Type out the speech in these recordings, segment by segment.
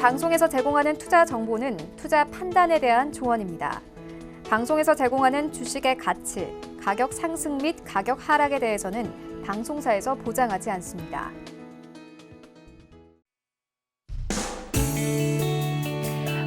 방송에서 제공하는 투자 정보는 투자 판단에 대한 조언입니다. 방송에서 제공하는 주식의 가치, 가격 상승 및 가격 하락에 대해서는 방송사에서 보장하지 않습니다.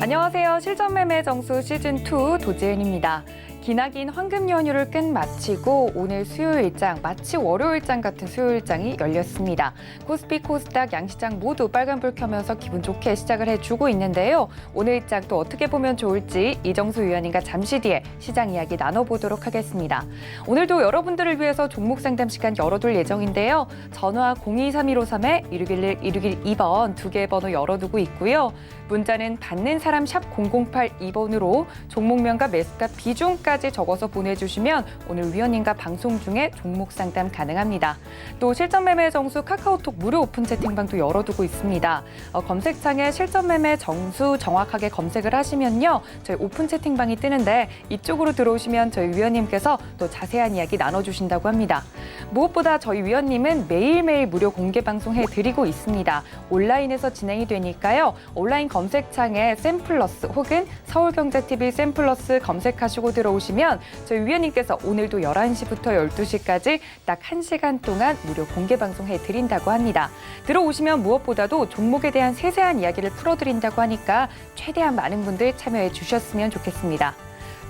안녕하세요. 실전매매 정수 시즌2 도지은입니다. 기나긴 황금 연휴를 끝마치고 오늘 수요일장, 마치 월요일장 같은 수요일장이 열렸습니다. 코스피, 코스닥, 양시장 모두 빨간불 켜면서 기분 좋게 시작을 해주고 있는데요. 오늘 장 또 어떻게 보면 좋을지 이정수 위원님과 잠시 뒤에 시장 이야기 나눠보도록 하겠습니다. 오늘도 여러분들을 위해서 종목 상담 시간 열어둘 예정인데요. 전화 023153-1611-1612번 두 개의 번호 열어두고 있고요. 문자는 받는 사람 샵 0082번으로 종목명과 매수가 비중까지 적어서 보내주시면 오늘 위원님과 방송 중에 종목 상담 가능합니다. 또 실전매매 정수 카카오톡 무료 오픈 채팅방도 열어두고 있습니다. 검색창에 실전매매 정수 정확하게 검색을 하시면요. 저희 오픈 채팅방이 뜨는데 이쪽으로 들어오시면 저희 위원님께서 또 자세한 이야기 나눠주신다고 합니다. 무엇보다 저희 위원님은 매일매일 무료 공개 방송해드리고 있습니다. 온라인에서 진행이 되니까요. 온라인 검색창에 샘플러스 혹은 서울경제TV 샘플러스 검색하시고 들어오시면 저희 위원님께서 오늘도 11시부터 12시까지 딱 1시간 동안 무료 공개 방송해드린다고 합니다. 들어오시면 무엇보다도 종목에 대한 세세한 이야기를 풀어드린다고 하니까 최대한 많은 분들 참여해 주셨으면 좋겠습니다.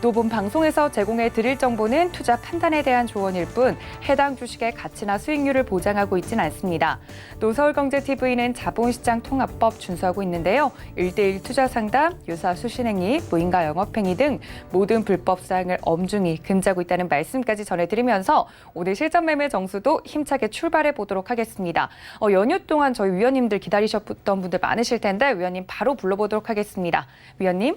또 본 방송에서 제공해 드릴 정보는 투자 판단에 대한 조언일 뿐 해당 주식의 가치나 수익률을 보장하고 있지는 않습니다. 또 서울경제TV는 자본시장 통합법 준수하고 있는데요. 1:1 투자 상담, 유사 수신행위, 무인가 영업행위 등 모든 불법 사항을 엄중히 금지하고 있다는 말씀까지 전해드리면서 오늘 실전매매 정수도 힘차게 출발해 보도록 하겠습니다. 연휴 동안 저희 위원님들 기다리셨던 분들 많으실 텐데 위원님 바로 불러보도록 하겠습니다. 위원님.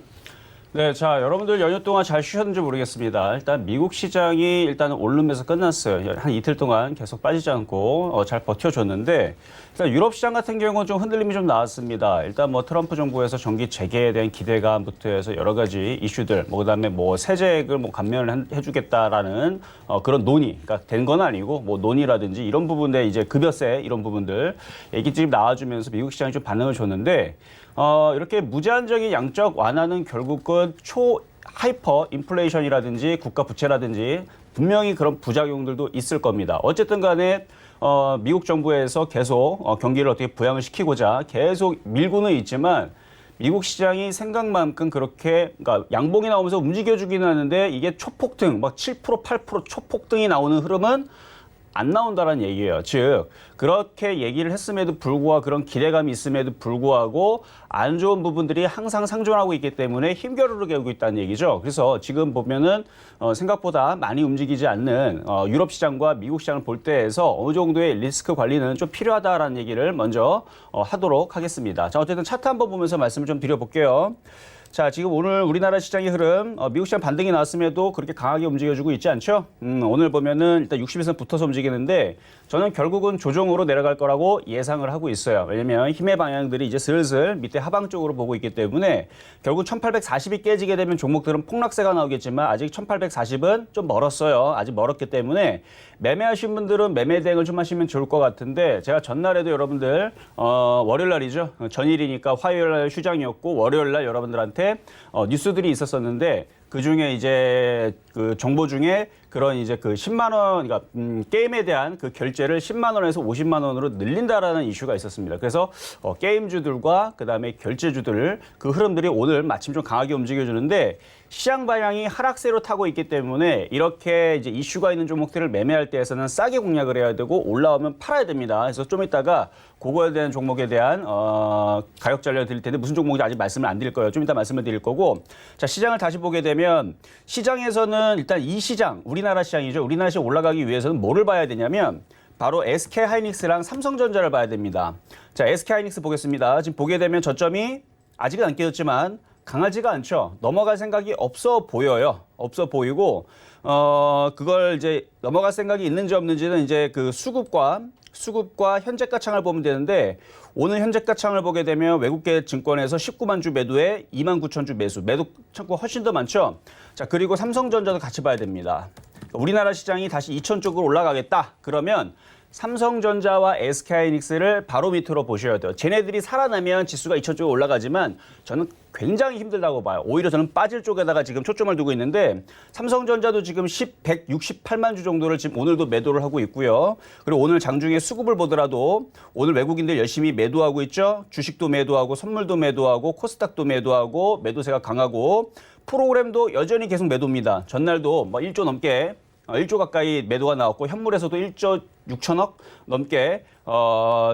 네, 자, 여러분들 연휴 동안 잘 쉬셨는지 모르겠습니다. 일단 미국 시장이 일단 오르면서 끝났어요. 한 이틀 동안 계속 빠지지 않고 잘 버텨줬는데 일단 유럽 시장 같은 경우는 좀 흔들림이 좀 나왔습니다. 일단 뭐 트럼프 정부에서 정기 재개에 대한 기대감부터 해서 여러 가지 이슈들, 그다음에 세제액을 감면을 해주겠다라는 그런 논의, 그러니까 된 건 아니고 논의라든지 이런 부분에 이제 급여세 이런 부분들 얘기들이 나와주면서 미국 시장이 좀 반응을 줬는데. 이렇게 무제한적인 양적 완화는 결국은 하이퍼 인플레이션이라든지 국가 부채라든지 분명히 그런 부작용들도 있을 겁니다. 어쨌든 간에 미국 정부에서 계속 경기를 어떻게 부양을 시키고자 계속 밀고는 있지만 미국 시장이 생각만큼 그렇게 그러니까 양봉이 나오면서 움직여주기는 하는데 이게 초폭등, 7%, 8% 초폭등이 나오는 흐름은 안 나온다는 얘기예요. 즉 그렇게 얘기를 했음에도 불구하고 그런 기대감이 있음에도 불구하고 안 좋은 부분들이 항상 상존하고 있기 때문에 힘겨루게 오고 있다는 얘기죠. 그래서 지금 보면은 생각보다 많이 움직이지 않는 유럽 시장과 미국 시장을 볼 때에서 어느 정도의 리스크 관리는 좀 필요하다라는 얘기를 먼저 하도록 하겠습니다. 자, 어쨌든 차트 한번 보면서 말씀을 좀 드려볼게요. 자, 지금 오늘 우리나라 시장의 흐름, 미국 시장 반등이 나왔음에도 그렇게 강하게 움직여주고 있지 않죠? 오늘 보면은 일단 60에서 붙어서 움직이는데 저는 결국은 조정으로 내려갈 거라고 예상을 하고 있어요. 왜냐면 힘의 방향들이 이제 슬슬 밑에 하방 쪽으로 보고 있기 때문에 결국 1840이 깨지게 되면 종목들은 폭락세가 나오겠지만 아직 1840은 좀 멀었어요. 아직 멀었기 때문에 매매하신 분들은 매매 대응을 좀 하시면 좋을 것 같은데 제가 전날에도 여러분들 월요일 날이죠. 전일이니까 화요일 날 휴장이었고 월요일 날 여러분들한테 뉴스들이 있었었는데 그 중에 이제 그 정보 중에 그런 이제 그 10만 원, 그러니까 게임에 대한 그 결제를 10만 원에서 50만 원으로 늘린다라는 이슈가 있었습니다. 그래서 게임주들과 그다음에 결제주들 그 흐름들이 오늘 마침 좀 강하게 움직여주는데 시장 방향이 하락세로 타고 있기 때문에 이렇게 이제 이슈가 있는 종목들을 매매할 때에서는 싸게 공략을 해야 되고 올라오면 팔아야 됩니다. 그래서 좀 이따가 그거에 대한 종목에 대한 가격 전략을 드릴 텐데 무슨 종목인지 아직 말씀을 안 드릴 거예요. 좀 이따 말씀을 드릴 거고 자 시장을 다시 보게 되면 시장에서는 일단 이 시장 우리나라 시장이죠. 우리나라 시장 올라가기 위해서는 뭐를 봐야 되냐면 바로 SK하이닉스랑 삼성전자를 봐야 됩니다. 자 SK하이닉스 보겠습니다. 지금 보게 되면 저점이 아직은 안 깨졌지만 강하지가 않죠. 넘어갈 생각이 없어 보여요. 없어 보이고 그걸 이제 넘어갈 생각이 있는지 없는지는 이제 그 수급과 현재가 창을 보면 되는데 오늘 현재가 창을 보게 되면 외국계 증권에서 19만 주 매도에 2만 9천 주 매수, 매도 창구가 훨씬 더 많죠. 자 그리고 삼성전자도 같이 봐야 됩니다. 우리나라 시장이 다시 2천 쪽으로 올라가겠다. 그러면 삼성전자와 SK하이닉스를 바로 밑으로 보셔야 돼요. 쟤네들이 살아나면 지수가 2,000쪽에 올라가지만 저는 굉장히 힘들다고 봐요. 오히려 저는 빠질 쪽에다가 지금 초점을 두고 있는데 삼성전자도 지금 168만 주 정도를 지금 오늘도 매도를 하고 있고요. 그리고 오늘 장중에 수급을 보더라도 오늘 외국인들 열심히 매도하고 있죠. 주식도 매도하고 선물도 매도하고 코스닥도 매도하고 매도세가 강하고 프로그램도 여전히 계속 매도입니다. 전날도 뭐 1조 넘게 1조 가까이 매도가 나왔고 현물에서도 1조 6천억 넘게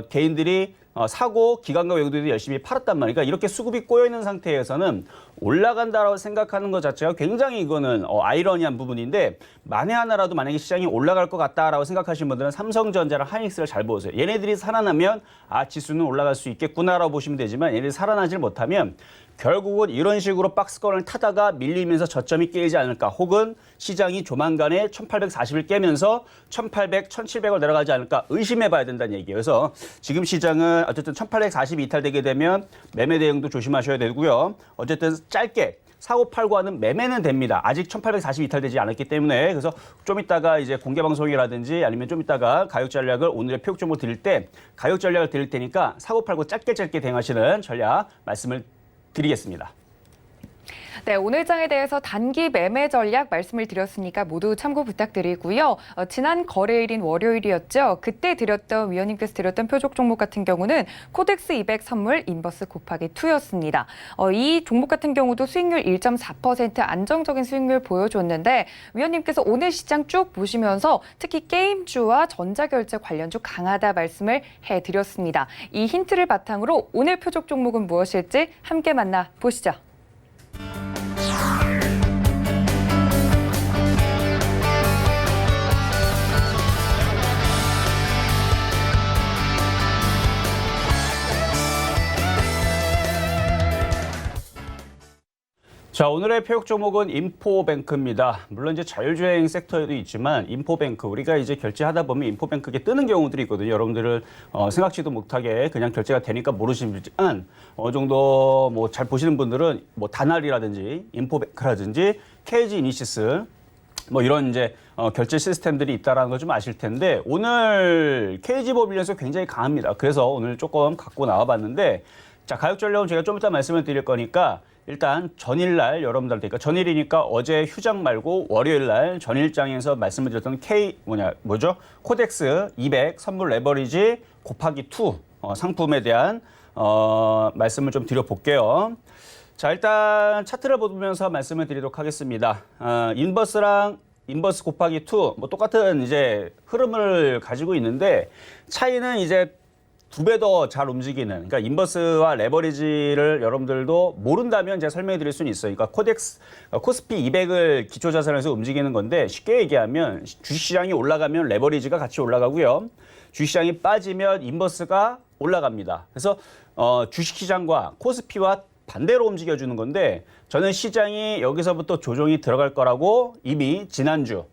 개인들이 사고 기관과 외국인들이 열심히 팔았단 말이에요. 그러니까 이렇게 수급이 꼬여있는 상태에서는 올라간다라고 생각하는 것 자체가 굉장히 이거는 아이러니한 부분인데 만에 하나라도 만약에 시장이 올라갈 것 같다라고 생각하시는 분들은 삼성전자랑 하이닉스를 잘 보세요. 얘네들이 살아나면 지수는 올라갈 수 있겠구나라고 보시면 되지만 얘네들이 살아나질 못하면 결국은 이런 식으로 박스권을 타다가 밀리면서 저점이 깨지 않을까 혹은 시장이 조만간에 1840을 깨면서 1800, 1700을 내려가지 않을까 의심해 봐야 된다는 얘기예요. 그래서 지금 시장은 어쨌든 1840이 이탈되게 되면 매매 대응도 조심하셔야 되고요. 어쨌든 짧게 사고 팔고 하는 매매는 됩니다. 아직 1840 이탈되지 않았기 때문에 그래서 좀 이따가 이제 공개 방송이라든지 아니면 좀 이따가 가격 전략을 오늘의 표격 정보 드릴 때 가격 전략을 드릴 테니까 사고 팔고 짧게 대응하시는 전략 말씀을 드리겠습니다. 네, 오늘 장에 대해서 단기 매매 전략 말씀을 드렸으니까 모두 참고 부탁드리고요. 지난 거래일인 월요일이었죠. 그때 위원님께서 드렸던 표적 종목 같은 경우는 코덱스 200 선물 인버스 곱하기 2였습니다. 이 종목 같은 경우도 수익률 1.4% 안정적인 수익률 보여줬는데 위원님께서 오늘 시장 쭉 보시면서 특히 게임주와 전자결제 관련주 강하다 말씀을 해드렸습니다. 이 힌트를 바탕으로 오늘 표적 종목은 무엇일지 함께 만나보시죠. 자, 오늘의 표격 종목은 인포뱅크입니다. 물론 이제 자율주행 섹터에도 있지만 인포뱅크 우리가 이제 결제하다 보면 인포뱅크에 뜨는 경우들이 있거든요. 여러분들은 생각지도 못하게 그냥 결제가 되니까 모르시지만 어느 정도 뭐 잘 보시는 분들은 뭐 다날이라든지 인포뱅크라든지 KG 이니시스 뭐 이런 이제 결제 시스템들이 있다라는 걸 좀 아실 텐데 오늘 KG모빌리언스 굉장히 강합니다. 그래서 오늘 조금 갖고 나와봤는데 자, 가격 전략은 제가 좀 이따 말씀을 드릴 거니까 일단 전일날 여러분들한테 그러니까 전일이니까 어제 휴장 말고 월요일날 전일장에서 말씀을 드렸던 코덱스 200 선물 레버리지 곱하기 2 상품에 대한 말씀을 좀 드려볼게요. 자, 일단 차트를 보면서 말씀을 드리도록 하겠습니다. 인버스 곱하기 2 뭐 똑같은 이제 흐름을 가지고 있는데 차이는 이제 2배 더 잘 움직이는, 그러니까 인버스와 레버리지를 여러분들도 모른다면 제가 설명해 드릴 수는 있어요. 그러니까 코스피 200을 기초자산에서 움직이는 건데 쉽게 얘기하면 주식시장이 올라가면 레버리지가 같이 올라가고요. 주식시장이 빠지면 인버스가 올라갑니다. 그래서 주식시장과 코스피와 반대로 움직여주는 건데 저는 시장이 여기서부터 조정이 들어갈 거라고 이미 지난주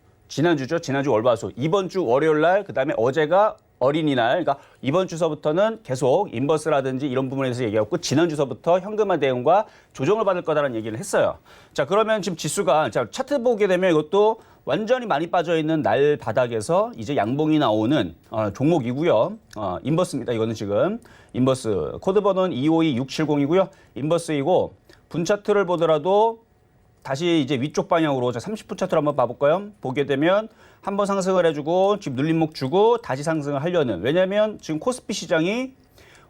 월화수, 이번 주 월요일 날, 그다음에 어제가 어린이날, 그러니까 이번 주서부터는 계속 인버스라든지 이런 부분에 대해서 얘기했고 지난 주서부터 현금화 대응과 조정을 받을 거다라는 얘기를 했어요. 자, 그러면 지금 지수가 자, 차트 보게 되면 이것도 완전히 많이 빠져 있는 날 바닥에서 이제 양봉이 나오는 종목이고요. 인버스입니다. 이거는 지금 인버스 코드 번호는 252670이고요. 인버스이고 분 차트를 보더라도 다시 이제 위쪽 방향으로 30분 차트를 한번 봐볼까요? 보게 되면 한번 상승을 해주고 지금 눌림목 주고 다시 상승을 하려는, 왜냐하면 지금 코스피 시장이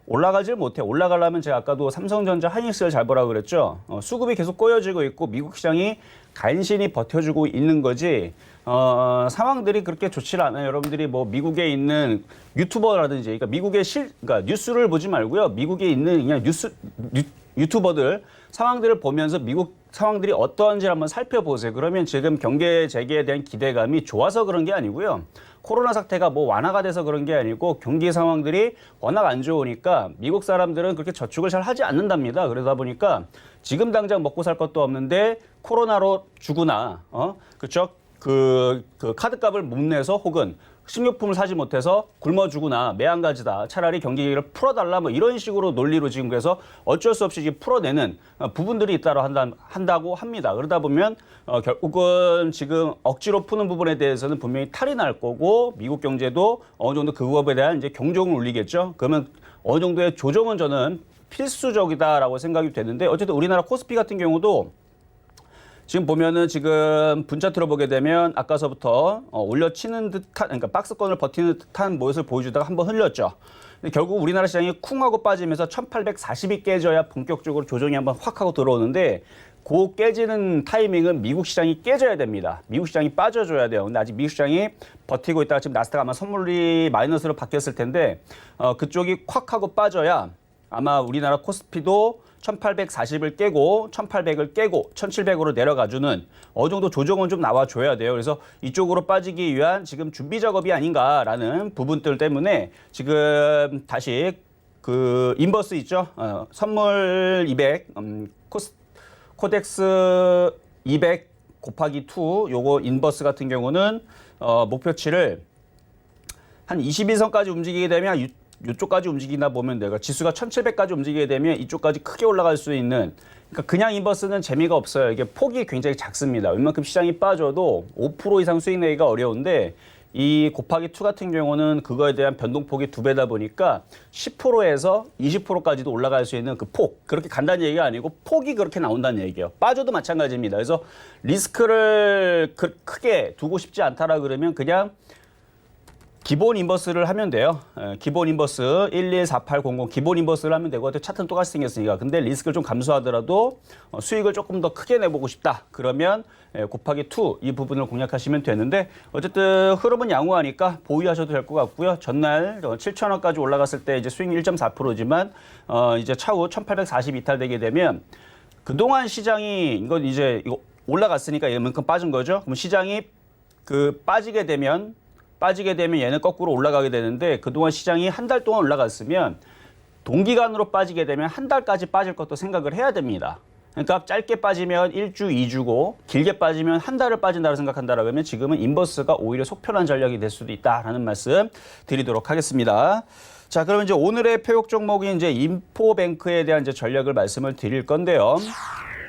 올라가질 못해. 올라가려면 제가 아까도 삼성전자 하이닉스를 잘 보라고 그랬죠. 수급이 계속 꼬여지고 있고 미국 시장이 간신히 버텨주고 있는 거지 상황들이 그렇게 좋지 않아요. 여러분들이 뭐 미국에 있는 유튜버라든지 그러니까 그러니까 뉴스를 보지 말고요. 미국에 있는 그냥 유튜버들 상황들을 보면서 미국 상황들이 어떠한지 한번 살펴보세요. 그러면 지금 경제 재개에 대한 기대감이 좋아서 그런 게 아니고요. 코로나 사태가 뭐 완화가 돼서 그런 게 아니고 경기 상황들이 워낙 안 좋으니까 미국 사람들은 그렇게 저축을 잘 하지 않는답니다. 그러다 보니까 지금 당장 먹고 살 것도 없는데 코로나로 죽으나 그렇죠? 그 카드값을 못 내서 혹은 식료품을 사지 못해서 굶어 죽으나 매한가지다. 차라리 경기 계기를 풀어달라. 뭐 이런 식으로 논리로 지금 그래서 어쩔 수 없이 지금 풀어내는 부분들이 있다고 한다고 합니다. 그러다 보면 결국은 지금 억지로 푸는 부분에 대해서는 분명히 탈이 날 거고 미국 경제도 어느 정도 그거에 대한 이제 경종을 울리겠죠. 그러면 어느 정도의 조정은 저는 필수적이다라고 생각이 되는데 어쨌든 우리나라 코스피 같은 경우도 지금 보면은 지금 분차트로 보게 되면 아까서부터 올려치는 듯한 그러니까 박스권을 버티는 듯한 모습을 보여주다가 한번 흘렸죠. 근데 결국 우리나라 시장이 쿵 하고 빠지면서 1840이 깨져야 본격적으로 조정이 한번 확 하고 들어오는데 그 깨지는 타이밍은 미국 시장이 깨져야 됩니다. 미국 시장이 빠져줘야 돼요. 근데 아직 미국 시장이 버티고 있다가 지금 나스닥 아마 선물이 마이너스로 바뀌었을 텐데 그쪽이 콱 하고 빠져야 아마 우리나라 코스피도 1840을 깨고 1800을 깨고 1700으로 내려가주는 어느 정도 조정은 좀 나와줘야 돼요. 그래서 이쪽으로 빠지기 위한 지금 준비 작업이 아닌가라는 부분들 때문에 지금 다시 그 인버스 있죠. 선물 200 코덱스 200 곱하기 2 요거 인버스 같은 경우는 목표치를 한 21선까지 움직이게 되면 이쪽까지 움직이나 보면 내가 지수가 1700까지 움직이게 되면 이쪽까지 크게 올라갈 수 있는 그러니까 그냥 인버스는 재미가 없어요. 이게 폭이 굉장히 작습니다. 웬만큼 시장이 빠져도 5% 이상 수익 내기가 어려운데 이 곱하기 2 같은 경우는 그거에 대한 변동폭이 2배다 보니까 10%에서 20%까지도 올라갈 수 있는 그 폭. 그렇게 간단한 얘기가 아니고 폭이 그렇게 나온다는 얘기예요. 빠져도 마찬가지입니다. 그래서 리스크를 크게 두고 싶지 않다라 그러면 그냥 기본 인버스를 하면 돼요. 기본 인버스 114800 기본 인버스를 하면 되고 차트는 똑같이 생겼으니까. 근데 리스크를 좀 감소하더라도 수익을 조금 더 크게 내보고 싶다. 그러면 곱하기 2 이 부분을 공략하시면 되는데 어쨌든 흐름은 양호하니까 보유하셔도 될 것 같고요. 전날 7,000원까지 올라갔을 때 이제 수익률 1.4%지만 이제 차후 1840 이탈되게 되면 그동안 시장이 이건 이제 이거 올라갔으니까 이만큼 빠진 거죠. 그럼 시장이 그 빠지게 되면 얘는 거꾸로 올라가게 되는데 그동안 시장이 한 달 동안 올라갔으면 동기간으로 빠지게 되면 한 달까지 빠질 것도 생각을 해야 됩니다. 그러니까 짧게 빠지면 1주, 2주고 길게 빠지면 한 달을 빠진다고 생각한다라고 하면 지금은 인버스가 오히려 속편한 전략이 될 수도 있다라는 말씀 드리도록 하겠습니다. 자, 그러면 이제 오늘의 표역 종목이 이제 인포뱅크에 대한 이제 전략을 말씀을 드릴 건데요.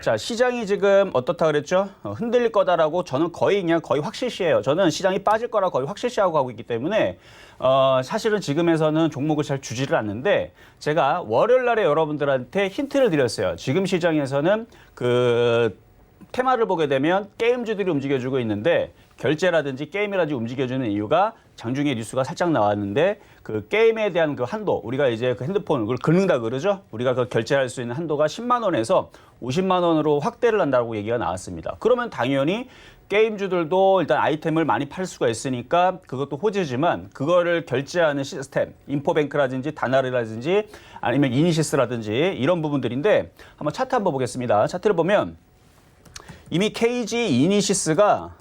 자, 시장이 지금 어떻다 그랬죠? 흔들릴 거다라고 저는 거의 확실시해요. 저는 시장이 빠질 거라 거의 확실시하고 가고 있기 때문에 사실은 지금에서는 종목을 잘 주지를 않는데 제가 월요일 날에 여러분들한테 힌트를 드렸어요. 지금 시장에서는 그 테마를 보게 되면 게임주들이 움직여주고 있는데 결제라든지 게임이라든지 움직여주는 이유가 장중에 뉴스가 살짝 나왔는데 그 게임에 대한 그 한도 우리가 이제 그 핸드폰 그걸 긁는다 그러죠. 우리가 그 결제할 수 있는 한도가 10만 원에서 50만 원으로 확대를 한다고 얘기가 나왔습니다. 그러면 당연히 게임주들도 일단 아이템을 많이 팔 수가 있으니까 그것도 호재지만 그거를 결제하는 시스템, 인포뱅크라든지 다나르라든지 아니면 이니시스라든지 이런 부분들인데 한번 차트 한번 보겠습니다. 차트를 보면 이미 KG 이니시스가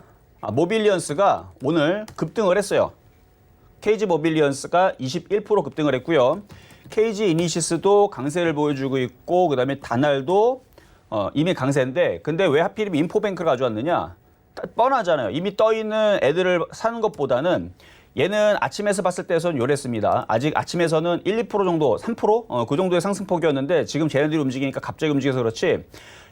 모빌리언스가 오늘 급등을 했어요. KG 모빌리언스가 21% 급등을 했고요. KG 이니시스도 강세를 보여주고 있고 그다음에 다날도 이미 강세인데 근데 왜 하필이면 인포뱅크를 가져왔느냐? 뻔하잖아요. 이미 떠있는 애들을 사는 것보다는 얘는 아침에서 봤을 때선 요랬습니다. 아직 아침에서는 1, 2% 정도, 3%? 그 정도의 상승폭이었는데 지금 쟤네들이 움직이니까 갑자기 움직여서 그렇지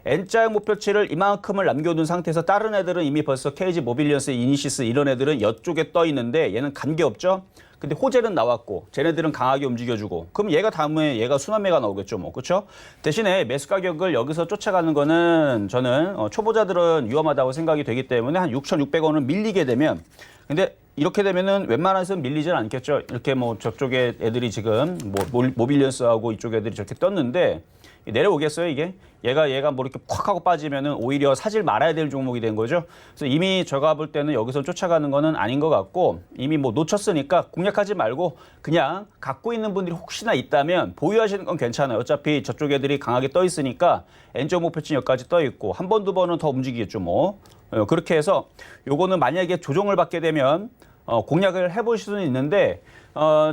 N자형 목표치를 이만큼을 남겨둔 상태에서 다른 애들은 이미 벌써 KG 모빌리언스, 이니시스 이런 애들은 이쪽에 떠 있는데 얘는 관계없죠. 근데 호재는 나왔고 쟤네들은 강하게 움직여주고 그럼 얘가 다음에 얘가 순환매가 나오겠죠 뭐 그렇죠? 대신에 매수 가격을 여기서 쫓아가는 거는 저는 초보자들은 위험하다고 생각이 되기 때문에 한 6,600원을 밀리게 되면 근데 이렇게 되면은 웬만해서는 밀리진 않겠죠. 이렇게 뭐 저쪽에 애들이 지금 뭐 모빌리언스하고 이쪽 애들이 저렇게 떴는데 내려오겠어요 이게? 얘가 뭐 이렇게 콱 하고 빠지면은 오히려 사질 말아야 될 종목이 된 거죠. 그래서 이미 제가 볼 때는 여기서 쫓아가는 거는 아닌 것 같고 이미 뭐 놓쳤으니까 공략하지 말고 그냥 갖고 있는 분들이 혹시나 있다면 보유하시는 건 괜찮아요. 어차피 저쪽 애들이 강하게 떠 있으니까 N자 목표치 여기까지 떠 있고 한 번, 두 번은 더 움직이겠죠 뭐. 그렇게 해서 요거는 만약에 조정을 받게 되면 공략을 해볼 수는 있는데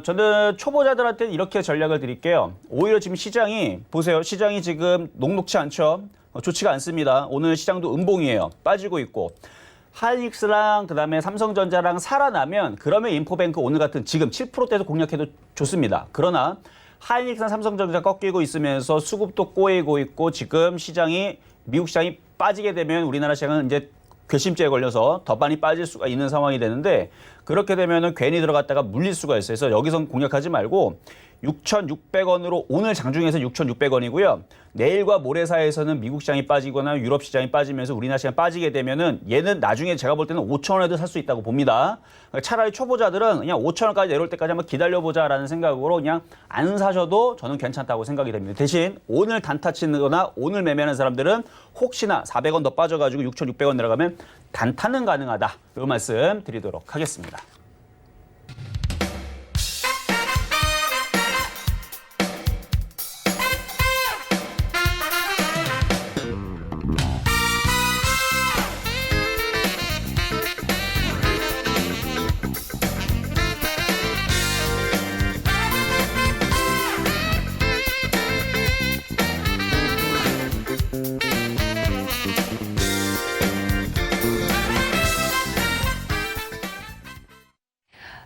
저는 초보자들한테는 이렇게 전략을 드릴게요. 오히려 지금 시장이 보세요. 시장이 지금 녹록치 않죠. 좋지가 않습니다. 오늘 시장도 음봉이에요. 빠지고 있고 하이닉스랑 그다음에 삼성전자랑 살아나면 그러면 인포뱅크 오늘 같은 지금 7%대에서 공략해도 좋습니다. 그러나 하이닉스랑 삼성전자 꺾이고 있으면서 수급도 꼬이고 있고 지금 시장이 미국 시장이 빠지게 되면 우리나라 시장은 이제 괘씸죄에 걸려서 더 많이 빠질 수가 있는 상황이 되는데 그렇게 되면은 괜히 들어갔다가 물릴 수가 있어요. 그래서 여기선 공략하지 말고 6,600원으로 오늘 장중에서 6,600원이고요. 내일과 모레 사이에서는 미국 시장이 빠지거나 유럽 시장이 빠지면서 우리나라 시장이 빠지게 되면은 얘는 나중에 제가 볼 때는 5,000원에도 살 수 있다고 봅니다. 차라리 초보자들은 그냥 5,000원까지 내려올 때까지 한번 기다려보자라는 생각으로 그냥 안 사셔도 저는 괜찮다고 생각이 됩니다. 대신 오늘 단타 치거나 오늘 매매하는 사람들은 혹시나 400원 더 빠져가지고 6,600원 내려가면 단타는 가능하다. 이 말씀 드리도록 하겠습니다.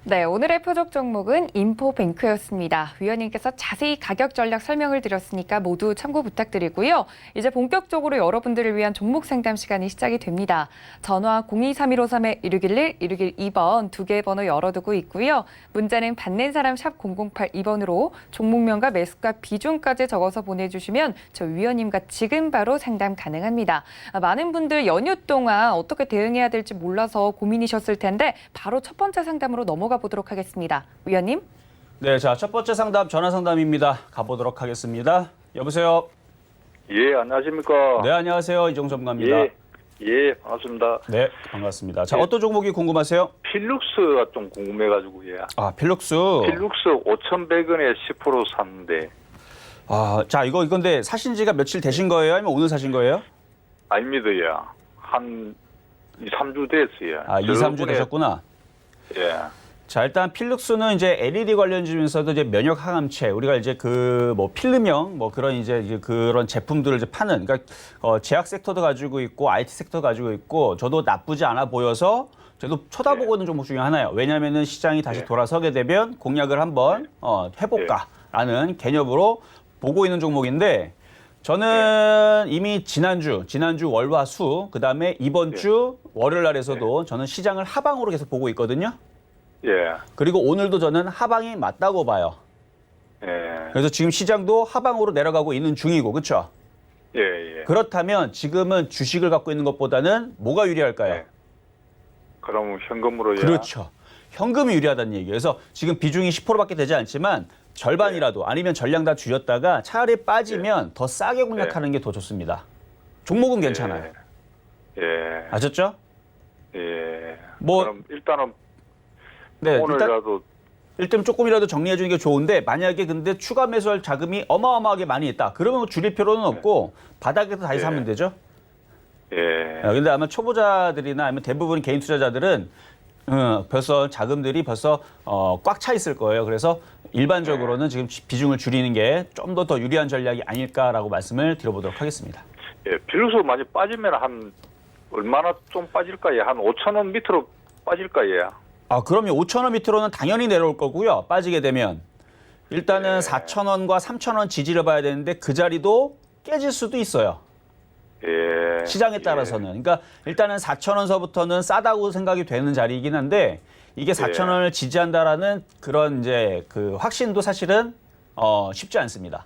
네, 오늘의 표적 종목은 인포뱅크였습니다. 위원님께서 자세히 가격 전략 설명을 드렸으니까 모두 참고 부탁드리고요. 이제 본격적으로 여러분들을 위한 종목 상담 시간이 시작이 됩니다. 전화 023153-1611, 1612번 두 개의 번호 열어두고 있고요. 문자는 받는 사람 샵 0082번으로 종목명과 매수가 비중까지 적어서 보내주시면 저 위원님과 지금 바로 상담 가능합니다. 많은 분들 연휴 동안 어떻게 대응해야 될지 몰라서 고민이셨을 텐데 바로 첫 번째 상담으로 넘어가 보도록 하겠습니다. 위원님. 네, 자, 첫 번째 상담 전화 상담입니다. 가보도록 하겠습니다. 여보세요. 예, 안녕하십니까. 네, 안녕하세요. 이종 전문가입니다. 예, 반갑습니다. 네, 반갑습니다. 자, 예. 어떤 종목이 궁금하세요? 필룩스가 좀 궁금해가지고, 예. 아, 필룩스. 필룩스 5,100원에 10% 샀는데, 아, 자, 이건데 사신 지가 며칠 되신 거예요? 아니면 오늘 사신 거예요? 아닙니다, 예. 한 2, 3주 됐어요. 아, 2, 3주 되셨구나. 예. 자, 일단 필룩스는 이제 LED 관련주면서도 이제 면역 항암체, 우리가 이제 그 뭐 필름형 뭐 그런 이제 그런 제품들을 이제 파는, 그러니까 제약 섹터도 가지고 있고 IT 섹터 가지고 있고, 저도 나쁘지 않아 보여서 저도 쳐다보고 있는 종목 중에 하나예요. 왜냐하면은 시장이 다시 돌아서게 되면 공략을 한번 해볼까라는 개념으로 보고 있는 종목인데, 저는 이미 지난주 월화수, 그 다음에 이번 주 월요일 날에서도 저는 시장을 하방으로 계속 보고 있거든요. 예. 그리고 오늘도 저는 하방이 맞다고 봐요. 예. 그래서 지금 시장도 하방으로 내려가고 있는 중이고, 그렇죠? 예, 예. 그렇다면 지금은 주식을 갖고 있는 것보다는 뭐가 유리할까요? 예. 그럼 현금으로, 예. 그렇죠. 현금이 유리하다는 얘기예요. 그래서 지금 비중이 10%밖에 되지 않지만 절반이라도 아니면 전량 다 줄였다가 차라리 빠지면 더 싸게 공략하는 게 더 좋습니다. 종목은 괜찮아요. 예. 아셨죠? 예. 뭐- 그럼 일단은 네, 오늘이라도 일단 조금이라도 정리해 주는 게 좋은데, 만약에 근데 추가 매수할 자금이 어마어마하게 많이 있다. 그러면 줄일 필요는 없고 바닥에서 다시 사면 되죠. 예. 근데 아마 초보자들이나 아니면 대부분 개인 투자자들은 벌써 자금들이 벌써 꽉 차 있을 거예요. 그래서 일반적으로는 지금 비중을 줄이는 게 좀 더 유리한 전략이 아닐까라고 말씀을 드려보도록 하겠습니다. 예. 필룩스 많이 빠지면 한 얼마나 좀 빠질까요? 한 5,000원 밑으로 빠질까요? 아, 그러면 5,000원 밑으로는 당연히 내려올 거고요. 빠지게 되면. 일단은 4,000원과 3,000원 지지를 봐야 되는데 그 자리도 깨질 수도 있어요. 예. 시장에 따라서는. 그러니까 일단은 4,000원서부터는 싸다고 생각이 되는 자리이긴 한데, 이게 4,000원을 지지한다라는 그런 이제 그 확신도 사실은 쉽지 않습니다.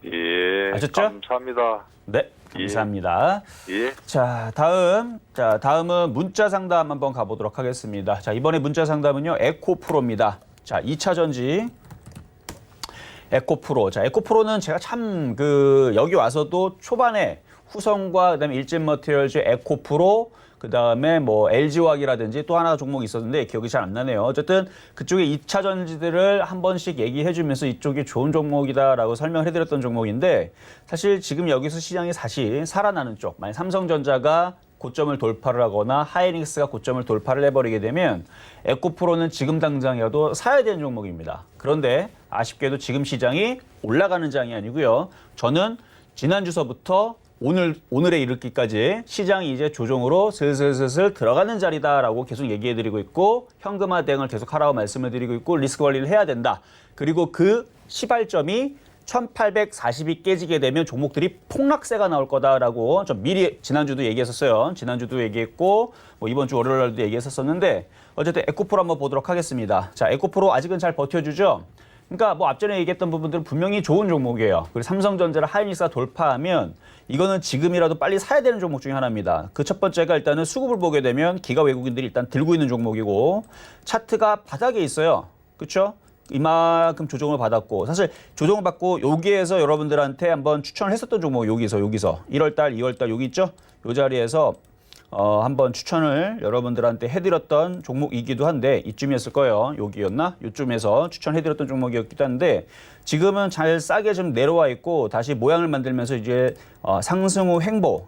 예. 아셨죠? 감사합니다. 네, 감사합니다. 예. 자, 다음은 문자 상담 한번 가보도록 하겠습니다. 자, 이번에 문자 상담은요, 에코프로입니다. 자, 2차 전지 에코프로. 자, 에코프로는 제가 참 여기 와서도 초반에 후성과 그다음에 일진머티리얼즈, 에코프로, 그다음에 뭐 LG화학이라든지 또 하나 종목이 있었는데 기억이 잘 안 나네요. 어쨌든 그쪽에 2차 전지들을 한 번씩 얘기해 주면서 이쪽이 좋은 종목이다라고 설명을 해드렸던 종목인데, 사실 지금 여기서 시장이 다시 살아나는 쪽, 만약 삼성전자가 고점을 돌파를 하거나 하이닉스가 고점을 돌파를 해버리게 되면 에코프로는 지금 당장이라도 사야 되는 종목입니다. 그런데 아쉽게도 지금 시장이 올라가는 장이 아니고요. 저는 지난주서부터 오늘에 이르기까지 시장이 이제 조정으로 슬슬 들어가는 자리다라고 계속 얘기해드리고 있고 현금화 대응을 계속 하라고 말씀을 드리고 있고 리스크 관리를 해야 된다. 그리고 그 시발점이 1840이 깨지게 되면 종목들이 폭락세가 나올 거다라고 좀 미리 지난주도 얘기했었어요. 지난주도 얘기했고 뭐 이번 주 월요일 날도 얘기했었었는데 어쨌든 에코프로 한번 보도록 하겠습니다. 자, 에코프로 아직은 잘 버텨주죠. 그러니까 뭐 앞전에 얘기했던 부분들은 분명히 좋은 종목이에요. 그리고 삼성전자를 하이닉스가 돌파하면 이거는 지금이라도 빨리 사야 되는 종목 중에 하나입니다. 그 첫 번째가 일단은 수급을 보게 되면 기가 외국인들이 일단 들고 있는 종목이고 차트가 바닥에 있어요. 그렇죠? 이만큼 조정을 받았고 사실 조정을 받고 여기에서 여러분들한테 한번 추천을 했었던 종목 여기서 1월달, 2월달 여기 있죠? 이 자리에서 한번 추천을 여러분들한테 해드렸던 종목이기도 한데 이쯤이었을 거예요. 여기였나? 이쯤에서 추천해드렸던 종목이었기도 한데 지금은 잘 싸게 좀 내려와 있고 다시 모양을 만들면서 이제 상승 후 횡보